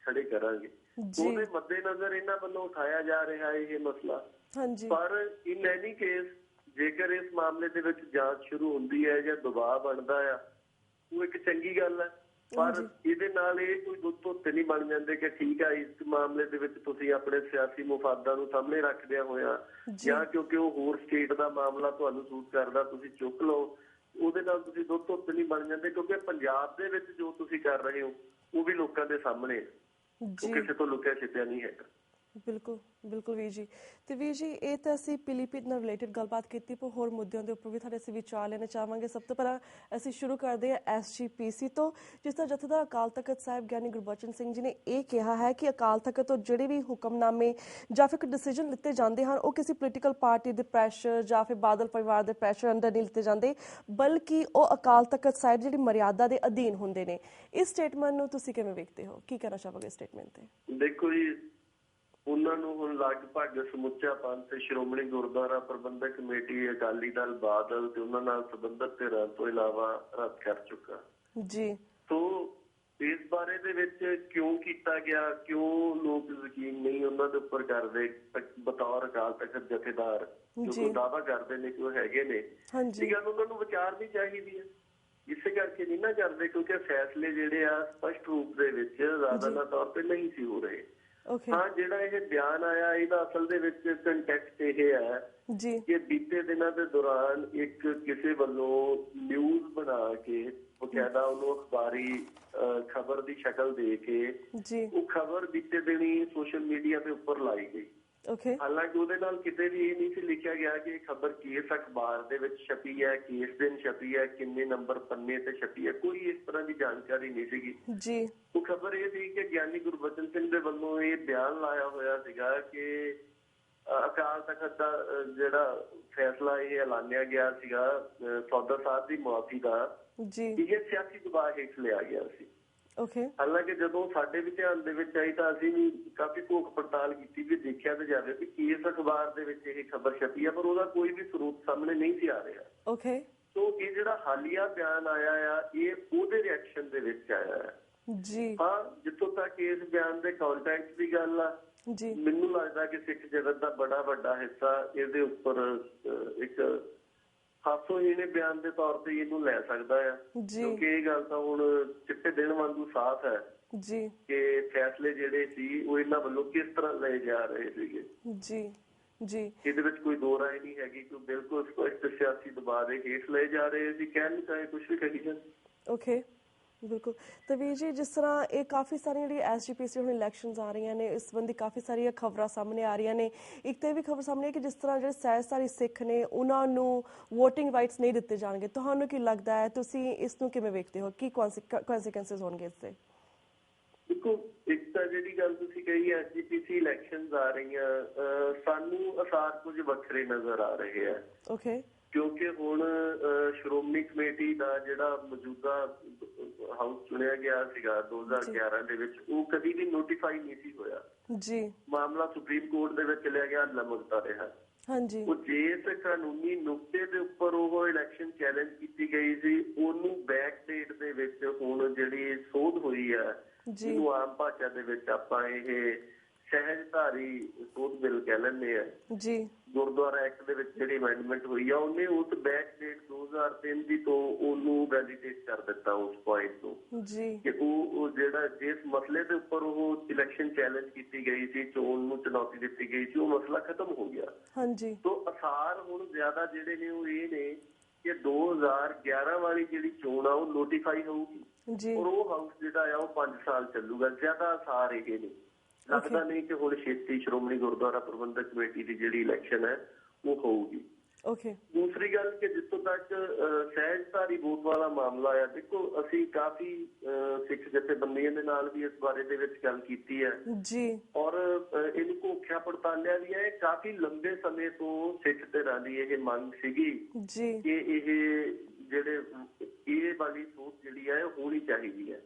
ਖੜੇ ਕਰਾਂਗੇ। ਉਹਦੇ ਮੱਦੇਨਜ਼ਰ ਇਹਨਾਂ ਵੱਲੋਂ ਉਠਾਇਆ ਜਾ ਰਿਹਾ ਇਹ ਮਸਲਾ। ਪਰ ਇਨ ਐਨੀ ਕੇਸ ਜੇਕਰ ਇਸ ਮਾਮਲੇ ਦੇ ਵਿੱਚ ਜਾਂਚ ਸ਼ੁਰੂ ਹੁੰਦੀ ਹੈ ਜਾਂ ਦਬਾਅ ਬਣਦਾ ਆ, ਉਹ ਇੱਕ ਚੰਗੀ ਗੱਲ ਹੈ। ਪਰ ਇਹਦੇ ਨਾਲ ਇਹ ਕੋਈ ਦੁੱਧ ਧੋਤੇ ਨਹੀਂ ਬਣ ਜਾਂਦੇ ਕਿ ਠੀਕ ਆ ਇਸ ਮਾਮਲੇ ਦੇ ਵਿੱਚ ਤੁਸੀਂ ਆਪਣੇ ਸਿਆਸੀ ਮੁਫਾਦਾਂ ਨੂੰ ਸਾਹਮਣੇ ਰੱਖਦਿਆਂ ਹੋਇਆ ਜਾਂ ਕਿਉਂਕਿ ਉਹ ਹੋਰ ਸਟੇਟ ਦਾ ਮਾਮਲਾ ਤੁਹਾਨੂੰ ਸੂਟ ਕਰਦਾ ਤੁਸੀਂ ਚੁੱਕ ਲਓ, ਉਹਦੇ ਨਾਲ ਤੁਸੀਂ ਦੁੱਧ ਧੋਤੇ ਨਹੀਂ ਬਣ ਜਾਂਦੇ। ਕਿਉਂਕਿ ਪੰਜਾਬ ਦੇ ਵਿੱਚ ਜੋ ਤੁਸੀਂ ਕਰ ਰਹੇ ਹੋ ਉਹ ਵੀ ਲੋਕਾਂ ਦੇ ਸਾਹਮਣੇ, ਉਹ ਕਿਸੇ ਤੋਂ ਲੁਕਿਆ ਛਿਪਿਆ ਨਹੀਂ ਹੈਗਾ। ਬਿਲਕੁਲ ਬਿਲਕੁਲ ਵੀਰ ਜੀ। ਤੇ ਵੀਰ ਜੀ, ਇਹ ਤਾਂ ਅਸੀਂ ਪੀਲੀਭੀਤ ਨਾਲ ਰਿਲੇਟਿਡ ਗੱਲਬਾਤ ਕੀਤੀ, ਪਰ ਹੋਰ ਮੁੱਦਿਆਂ ਦੇ ਉੱਪਰ ਵੀ ਤੁਹਾਡੇ ਅਸੀਂ ਵਿਚਾਰ ਲੈਣਾ ਚਾਹਾਂਗੇ। ਸਭ ਤੋਂ ਪਹਿਲਾਂ ਅਸੀਂ ਸ਼ੁਰੂ ਕਰਦੇ ਹਾਂ SGPC ਤੋਂ, ਜਿਸ ਦਾ ਜਥੇਦਾਰ ਅਕਾਲ ਤਖਤ ਸਾਹਿਬ ਗਿਆਨੀ ਗੁਰਬਚਨ ਸਿੰਘ ਜੀ ਨੇ ਇਹ ਕਿਹਾ ਹੈ ਕਿ ਅਕਾਲ ਤਖਤ ਤੋਂ ਜਿਹੜੇ ਵੀ ਹੁਕਮਨਾਮੇ ਜਾਂ ਫਿਰ ਡਿਸੀਜਨ ਲਿੱਤੇ ਜਾਂਦੇ ਹਨ ਉਹ ਕਿਸੇ ਪੋਲੀਟੀਕਲ ਪਾਰਟੀ ਦੇ ਪ੍ਰੈਸ਼ਰ ਜਾਂ ਫਿਰ ਬਾਦਲ ਪਰਿਵਾਰ ਦੇ ਪ੍ਰੈਸ਼ਰ ਅੰਡਰ ਨਹੀਂ ਲਿੱਤੇ ਜਾਂਦੇ, ਬਲਕਿ ਉਹ ਅਕਾਲ ਤਖਤ ਸਾਹਿਬ ਜਿਹੜੀ ਮਰਿਆਦਾ ਦੇ ਅਧੀਨ ਹੁੰਦੇ ਨੇ। ਇਸ ਸਟੇਟਮੈਂਟ ਨੂੰ ਤੁਸੀਂ ਕਿਵੇਂ ਵੇਖਦੇ ਹੋ? ਕੀ ਕਹਿਣਾ ਚਾਹੋਗੇ ਸਟੇਟਮੈਂਟ ਤੇ? ਦੇਖੋ ਜੀ, ਉਹਨਾਂ ਨੂੰ ਹੁਣ ਲਗਭਗ ਸਮੁੱਚਾ ਪੰਥ, ਸ਼੍ਰੋਮਣੀ ਗੁਰਦੁਆਰਾ ਪ੍ਰਬੰਧਕ ਕਮੇਟੀ, ਅਕਾਲੀ ਦਲ, ਬਾਦਲ ਤੇ ਉਹਨਾਂ ਨਾਲ ਸੰਬੰਧਿਤ ਧਿਰਾਂ ਤੋਂ ਇਲਾਵਾ ਰੱਦ ਕਰ ਚੁੱਕਾ ਜੀ। ਸੋ ਇਸ ਬਾਰੇ ਦੇ ਵਿੱਚ ਕਿਉਂ ਕੀਤਾ ਗਿਆ, ਕਿਉਂ ਲੋਕ ਯਕੀਨ ਨਹੀਂ ਉਹਨਾਂ ਦੇ ਉੱਪਰ ਕਰਦੇ ਬਤੌਰ ਅਕਾਲ ਤਖਤ ਜਥੇਦਾਰ ਜੋ ਦਾਅਵਾ ਕਰਦੇ ਨੇ ਕਿ ਉਹ ਹੈਗੇ ਨੇ, ਇਹ ਗੱਲ ਉਹਨਾਂ ਨੂੰ ਵਿਚਾਰਨੀ ਚਾਹੀਦੀ ਹੈ। ਇਸੇ ਕਰਕੇ ਨਹੀਂ ਨਾ ਕਰਦੇ ਕਿਉਂਕਿ ਫੈਸਲੇ ਜਿਹੜੇ ਆ ਸਪਸ਼ਟ ਰੂਪ ਦੇ ਵਿੱਚ ਜ਼ਿਆਦਾ ਤੌਰ ਤੇ ਨਹੀਂ ਸੀ ਹੋ ਰਹੇ। ਹਾਂ, ਜਿਹੜਾ ਇਹ ਬਿਆਨ ਆਇਆ ਇਹਦਾ ਅਸਲ ਦੇ ਵਿੱਚ ਕੰਟੈਕਸਟ ਇਹ ਹੈ ਕਿ ਬੀਤੇ ਦਿਨਾਂ ਦੇ ਦੌਰਾਨ ਇੱਕ ਕਿਸੇ ਵੱਲੋਂ ਨਿਊਜ਼ ਬਣਾ ਕੇ ਬਕਾਇਦਾ ਉਹਨੂੰ ਅਖਬਾਰੀ ਖਬਰ ਦੀ ਸ਼ਕਲ ਦੇ ਕੇ ਉਹ ਖਬਰ ਬੀਤੇ ਦਿਨੀ ਸੋਸ਼ਲ ਮੀਡੀਆ ਦੇ ਉੱਪਰ ਲਾਈ ਗਈ। ਹਾਲਾਂਕਿ ਉਹਦੇ ਨਾਲ ਕਿਤੇ ਵੀ ਇਹ ਨਹੀਂ ਸੀ ਲਿਖਿਆ ਗਿਆ ਕਿ ਇਹ ਖਬਰ ਕਿਸ ਅਖਬਾਰ ਦੇ ਵਿੱਚ ਛਪੀ ਹੈ, ਕਿਸ ਦਿਨ ਛਪੀ ਹੈ, ਕਿੰਨੇ ਨੰਬਰ ਪੰਨੇ ਤੇ ਛਪੀ ਹੈ, ਕੋਈ ਇਸ ਤਰ੍ਹਾਂ ਦੀ ਜਾਣਕਾਰੀ ਨਹੀਂ ਸੀਗੀ। ਉਹ ਖਬਰ ਇਹ ਸੀ ਕਿ ਗਿਆਨੀ ਗੁਰਬਚਨ ਸਿੰਘ ਦੇ ਵੱਲੋਂ ਇਹ ਬਿਆਨ ਲਾਇਆ ਹੋਇਆ ਸੀਗਾ ਕਿ ਅਕਾਲ ਤਖਤ ਦਾ ਜਿਹੜਾ ਫੈਸਲਾ ਇਹ ਐਲਾਨਿਆ ਗਿਆ ਸੀਗਾ ਸੌਦਾ ਸਾਹਿਬ ਦੀ ਮੁਆਫੀ ਦਾ, ਇਹ ਸਿਆਸੀ ਦਬਾਅ ਹੇਠ ਲਿਆ ਗਿਆ ਸੀ। ਹਾਲਾਂਕਿ ਜਦੋਂ ਸਾਡੇ ਵੀ ਧਿਆਨ ਦੇ ਵਿੱਚ ਆਈ ਤਾਂ ਅਸੀਂ ਵੀ ਕਾਫੀ ਘੋਖ ਪੜਤਾਲ ਕੀਤੀ ਵੀ ਦੇਖਿਆ ਤਾਂ ਜਾਵੇ ਕਿ ਕਿਸ ਅਖਬਾਰ ਦੇ ਵਿੱਚ ਇਹ ਖਬਰ ਛਪੀ ਆ, ਪਰ ਉਹਦਾ ਕੋਈ ਵੀ ਸਰੋਤ ਸਾਹਮਣੇ ਨਹੀਂ ਸੀ ਆ ਰਿਹਾ। ਸੋ ਇਹ ਜਿਹੜਾ ਹਾਲੀਆ ਬਿਆਨ ਆਇਆ ਆ ਇਹ ਉਹਦੇ ਰਿਐਕਸ਼ਨ ਦੇ ਵਿੱਚ ਆਇਆ ਹੈ। ਹਾਂ, ਜਿੱਥੋਂ ਤੱਕ ਇਸ ਬਿਆਨ ਦੇ ਕੰਟੈਕਸਟ ਦੀ ਗੱਲ ਆ, ਮੈਨੂੰ ਲੱਗਦਾ ਕਿ ਸਿੱਖ ਜਗਤ ਦਾ ਬੜਾ ਵੱਡਾ ਹਿੱਸਾ ਇਹਦੇ ਉੱਪਰ ਇੱਕ ਹਾਸੋਹੀਣੇ ਬਿਆਨ ਦੇ ਤੌਰ ਤੇ ਇਹਨੂੰ ਲੈ ਸਕਦਾ ਆ, ਕਿਉਂਕਿ ਇਹ ਗੱਲ ਤਾਂ ਹੁਣ ਚਿੱਟੇ ਦਿਨ ਵਾਂਗੂ ਸਾਫ਼ ਹੈ ਕਿ ਫੈਸਲੇ ਜਿਹੜੇ ਸੀ ਉਹ ਇਹਨਾਂ ਵੱਲੋਂ ਕਿਸ ਤਰ੍ਹਾਂ ਲਏ ਜਾ ਰਹੇ ਸੀਗੇ। ਇਹਦੇ ਵਿੱਚ ਕੋਈ ਦੋ ਰਾਏ ਨਹੀਂ ਹੈਗੀ ਕਿ ਬਿਲਕੁਲ ਸਪਸ਼ਟ ਸਿਆਸੀ ਦਬਾਅ ਦੇ ਹੇਠ ਲਏ ਜਾ ਰਹੇ ਸੀ, ਕਹਿਣ ਚਾਹੇ ਕੁਛ ਵੀ ਕਹੀ ਜਾਣ। ਬਿਲਕੁਲ। ਤਾਂ ਵੀਰ ਜੀ, ਜਿਸ ਤਰ੍ਹਾਂ ਇਹ ਕਾਫੀ ਸਾਰੀਆਂ ਜਿਹੜੀਆਂ SGPC ਹੁਣ ਇਲੈਕਸ਼ਨਸ ਆ ਰਹੀਆਂ ਨੇ, ਇਸ ਸੰਬੰਧੀ ਕਾਫੀ ਸਾਰੀਆਂ ਖਬਰਾਂ ਸਾਹਮਣੇ ਆ ਰਹੀਆਂ ਨੇ। ਇੱਕ ਤਾਂ ਇਹ ਵੀ ਖਬਰ ਸਾਹਮਣੇ ਹੈ ਕਿ ਜਿਸ ਤਰ੍ਹਾਂ ਜਿਹੜੇ ਸਹਿਜਧਾਰੀ ਸਿੱਖ ਨੇ ਉਹਨਾਂ ਨੂੰ ਵੋਟਿੰਗ ਰਾਈਟਸ ਨਹੀਂ ਦਿੱਤੇ ਜਾਣਗੇ। ਤੁਹਾਨੂੰ ਕੀ ਲੱਗਦਾ ਹੈ, ਤੁਸੀਂ ਇਸ ਨੂੰ ਕਿਵੇਂ ਵੇਖਦੇ ਹੋ, ਕੀ ਕਨਸੀਕੁਐਂਸਸ ਹੋਣਗੇ ਇਸ ਦੇ? ਦੇਖੋ, ਇੱਕ ਤਾਂ ਜਿਹੜੀ ਗੱਲ ਤੁਸੀਂ ਕਹੀ SGPC ਇਲੈਕਸ਼ਨਸ ਆ ਰਹੀਆਂ, ਸਾਨੂੰ ਅਸਾਰ ਕੁਝ ਵੱਖਰੇ ਨਜ਼ਰ ਆ ਰਹੇ ਆ। ਕਿਉਂਕਿ ਹੁਣ ਸ਼੍ਰੋਮਣੀ ਕਮੇਟੀ ਦਾ ਜਿਹੜਾ ਮੌਜੂਦਾ ਹਾਊਸ ਚੁਣਿਆ ਗਿਆ ਸੀਗਾ 2011 ਦੇ ਵਿੱਚ, ਉਹ ਕਦੀ ਵੀ ਨੋਟੀਫਾਈ ਨਹੀਂ ਸੀ ਹੋਇਆ। ਮਾਮਲਾ ਸੁਪਰੀਮ ਕੋਰਟ ਦੇ ਵਿੱਚ ਚਲਿਆ ਗਿਆ, ਲਮਕਦਾ ਰਿਹਾ। ਉਹ ਜਿਸ ਕਾਨੂੰਨੀ ਨੁਕਤੇ ਦੇ ਉੱਪਰ ਉਹ ਇਲੈਕਸ਼ਨ ਚੈਲੰਜ ਕੀਤੀ ਗਈ ਸੀ, ਉਹਨੂੰ ਬੈਕ ਡੇਟ ਦੇ ਵਿੱਚ ਹੁਣ ਜਿਹੜੀ ਸੋਧ ਹੋਈ ਹੈ, ਜਿਹਨੂੰ ਆਮ ਭਾਸ਼ਾ ਦੇ ਵਿੱਚ ਆਪਾਂ ਇਹ ਸਹਿਜਧਾਰੀ ਸੋਧ ਬਿੱਲ ਕਹਿ ਲੈਂਦੇ ਆ, ਗੁਰਦੁਆਰਾ ਐਕਟ ਦੇ ਵਿੱਚ ਜਿਹੜੀ ਅਮੈਂਡਮੈਂਟ ਹੋਈ ਆ, ਉਹਨੇ ਉਸ ਬੈਕ ਡੇਟ 2003 ਦੀ ਤੋਂ ਉਹਨੂੰ ਵੈਲੀਡੇਟ ਕਰ ਦਿੱਤਾ ਉਸ ਪੁਆਇੰਟ ਤੋਂ ਕਿ ਉਹ ਜਿਹੜਾ ਜਿਸ ਮਸਲੇ ਦੇ ਉੱਪਰ ਉਹ ਇਲੈਕਸ਼ਨ ਚੈਲੰਜ ਕੀਤੀ ਗਈ ਸੀ, ਚੋਣ ਨੂੰ ਚੁਣੌਤੀ ਦਿੱਤੀ ਗਈ ਸੀ, ਉਹ ਮਸਲਾ ਖਤਮ ਹੋ ਗਿਆ। ਤੋਂ ਅਸਾਰ ਹੁਣ ਜ਼ਿਆਦਾ ਜਿਹੜੇ ਨੇ ਉਹ ਇਹ ਨੇ ਕਿ 2011 ਵਾਲੀ ਜਿਹੜੀ ਚੋਣ ਆ ਉਹ ਨੋਟੀਫਾਈ ਹੋਊਗੀ ਔਰ ਉਹ ਹਾਊਸ ਜਿਹੜਾ ਆ ਉਹ 5 ਸਾਲ ਚੱਲੂਗਾ। ਜ਼ਿਆਦਾ ਅਸਾਰ ਇਹ ਨੇ, ਲੱਗਦਾ ਨਹੀਂ ਕਿ ਹੁਣ ਛੇਤੀ ਸ਼੍ਰੋਮਣੀ ਗੁਰਦੁਆਰਾ ਪ੍ਰਬੰਧਕ ਕਮੇਟੀ ਦੀ ਜਿਹੜੀ ਇਲੈਕਸ਼ਨ ਹੈ ਉਹ ਹੋਊਗੀ। ਦੂਸਰੀ ਗੱਲ ਕਿ ਜਿੱਥੋਂ ਤੱਕ ਸਹਿਜਧਾਰੀ ਵੋਟ ਵਾਲਾ ਮਾਮਲਾ ਆ, ਦੇਖੋ ਅਸੀਂ ਕਾਫੀ ਸਿੱਖ ਜਥੇਬੰਦੀਆਂ ਦੇ ਨਾਲ ਵੀ ਇਸ ਬਾਰੇ ਦੇ ਵਿੱਚ ਗੱਲ ਕੀਤੀ ਹੈ ਔਰ ਇਹਨੂੰ ਘੋਖਿਆ ਪੜਤਾਲਿਆ ਵੀ ਹੈ। ਕਾਫੀ ਲੰਬੇ ਸਮੇਂ ਤੋਂ ਸਿੱਖ ਧਿਰਾਂ ਦੀ ਇਹ ਮੰਗ ਸੀਗੀ ਕਿ ਇਹ ਜਿਹੜੇ ਇਹ ਵਾਲੀ ਸੋਚ ਜਿਹੜੀ ਹੈ ਹੋਣੀ ਚਾਹੀਦੀ ਹੈ।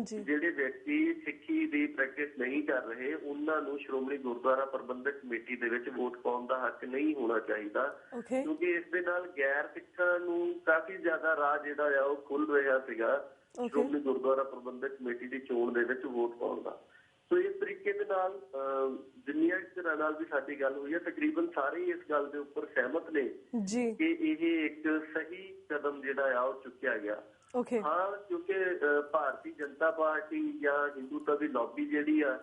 ਜਿਹੜੇ ਵਿਅਕਤੀ ਸਿੱਖੀ ਦੀ ਪ੍ਰੈਕਟਿਸ ਨਹੀਂ ਕਰ ਰਹੇ ਉਹਨਾਂ ਨੂੰ ਸ਼੍ਰੋਮਣੀ ਗੁਰਦੁਆਰਾ ਪ੍ਰਬੰਧਕ ਕਮੇਟੀ ਦੇ ਵਿੱਚ ਵੋਟ ਪਾਉਣ ਦਾ ਹੱਕ ਨਹੀਂ ਹੋਣਾ ਚਾਹੀਦਾ, ਕਿਉਂਕਿ ਇਸ ਦੇ ਨਾਲ ਗੈਰ ਸਿੱਖਾਂ ਨੂੰ ਕਾਫੀ ਜ਼ਿਆਦਾ ਰਾਹ ਜਿਹੜਾ ਆ ਉਹ ਖੁੱਲ ਰਿਹਾ ਸੀਗਾ ਸ਼੍ਰੋਮਣੀ ਗੁਰਦੁਆਰਾ ਪ੍ਰਬੰਧਕ ਕਮੇਟੀ ਦੀ ਚੋਣ ਦੇ ਵਿੱਚ ਵੋਟ ਪਾਉਣ ਦਾ। ਸੋ ਇਸ ਤਰੀਕੇ ਦੇ ਨਾਲ ਜਿੰਨੀਆਂ ਧਿਰਾਂ ਨਾਲ ਵੀ ਸਾਡੀ ਗੱਲ ਹੋਈ ਹੈ, ਤਕਰੀਬਨ ਸਾਰੇ ਇਸ ਗੱਲ ਦੇ ਉੱਪਰ ਸਹਿਮਤ ਨੇ ਕਿ ਇਹ ਇੱਕ ਸਹੀ ਕਦਮ ਜਿਹੜਾ ਆ ਉਹ ਚੁੱਕਿਆ ਗਿਆ। ਹਾਂ, ਕਿਉਂਕਿ ਭਾਰਤੀ ਜਨਤਾ ਪਾਰਟੀ ਜਾਂ ਹਿੰਦੂਤਾ ਦੀ ਲੌਬੀ ਜਿਹੜੀ ਆ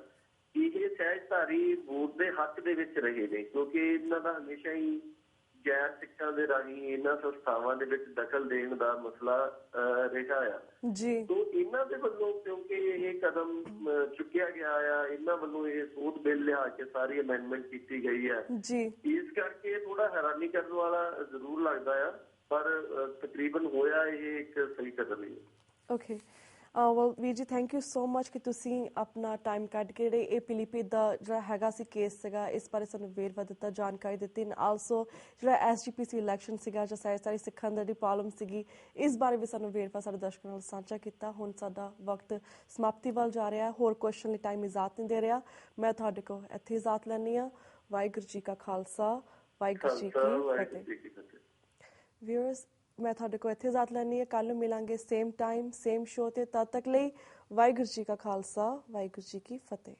ਇਹ ਸਹਿਜਧਾਰੀ ਵੋਟ ਦੇ ਹੱਕ ਦੇ ਵਿੱਚ ਰਹੇ ਨੇ, ਕਿਉਂਕਿ ਇਹਨਾਂ ਦਾ ਹਮੇਸ਼ਾ ਹੀ ਗੈਰ ਸਿੱਖਾਂ ਦੇ ਰਾਹੀਂ ਇਹਨਾਂ ਸੰਸਥਾਵਾਂ ਦੇ ਵਿੱਚ ਦਖਲ ਦੇਣ ਦਾ ਮਸਲਾ ਰਿਹਾ ਆ। ਤੋਂ ਇਹਨਾਂ ਦੇ ਵੱਲੋਂ ਕਿਉਂਕਿ ਇਹ ਕਦਮ ਚੁੱਕਿਆ ਗਿਆ ਆ, ਇਹਨਾਂ ਵੱਲੋਂ ਇਹ ਸੋਧ ਬਿੱਲ ਲਿਆ ਕੇ ਸਾਰੀ ਅਮੈਂਡਮੈਂਟ ਕੀਤੀ ਗਈ ਹੈ, ਇਸ ਕਰਕੇ ਥੋੜਾ ਹੈਰਾਨੀ ਕਰਨ ਵਾਲਾ ਜ਼ਰੂਰ ਲੱਗਦਾ ਆ, ਪਰ ਤਕਰੀਬਨ ਹੋਇਆ ਇਹ ਇੱਕ ਸਹੀ ਕਦਮ ਹੈ। ਵੈਲ ਵੀਰ ਜੀ, ਥੈਂਕ ਯੂ ਸੋ ਮਚ ਕਿ ਤੁਸੀਂ ਆਪਣਾ ਟਾਈਮ ਕੱਢ ਕੇ ਜਿਹੜੇ ਇਹ ਪੀਲੀਭੀਤ ਦਾ ਜਿਹੜਾ ਹੈਗਾ ਸੀ ਕੇਸ ਸੀਗਾ ਇਸ ਬਾਰੇ ਸਾਨੂੰ ਵੇਰਵਾ ਦਿੱਤਾ, ਜਾਣਕਾਰੀ ਦਿੱਤੀ। ਐਂਡ ਆਲਸੋ ਜਿਹੜਾ SGPC ਇਲੈਕਸ਼ਨ ਸੀਗਾ ਜਾਂ ਸਹਿਜਧਾਰੀ ਸਿੱਖਾਂ ਦੀ ਪ੍ਰੋਬਲਮ ਸੀਗੀ, ਇਸ ਬਾਰੇ ਵੀ ਸਾਨੂੰ ਵੇਰਵਾ ਸਾਡੇ ਦਰਸ਼ਕਾਂ ਨਾਲ ਸਾਂਝਾ ਕੀਤਾ। ਹੁਣ ਸਾਡਾ ਵਕਤ ਸਮਾਪਤੀ ਵੱਲ ਜਾ ਰਿਹਾ, ਹੋਰ ਕੁਐਸਚਨ ਲਈ ਟਾਈਮ ਇਜਾਜ਼ਤ ਨਹੀਂ ਦੇ ਰਿਹਾ। ਮੈਂ ਤੁਹਾਡੇ ਕੋਲ ਇੱਥੇ ਇਜਾਜ਼ਤ ਲੈਂਦੀ ਹਾਂ। ਵਾਹਿਗੁਰੂ ਜੀ ਕਾ ਖਾਲਸਾ, ਵਾਹਿਗੁਰੂ ਜੀ ਕੀ ਫਤਿਹ। ਵਿਊਅਰਸ, ਮੈਂ ਤੁਹਾਡੇ ਕੋਲ ਇੱਥੇ ਇਜਾਜ਼ਤ ਲੈਂਦੀ ਹਾਂ। ਕੱਲ੍ਹ ਨੂੰ ਮਿਲਾਂਗੇ ਸੇਮ ਟਾਈਮ ਸੇਮ ਸ਼ੋਅ ਤੇ। ਤਦ ਤੱਕ ਲਈ ਵਾਹਿਗੁਰੂ ਜੀ ਕਾ ਖਾਲਸਾ, ਵਾਹਿਗੁਰੂ ਜੀ ਕੀ ਫਤਿਹ।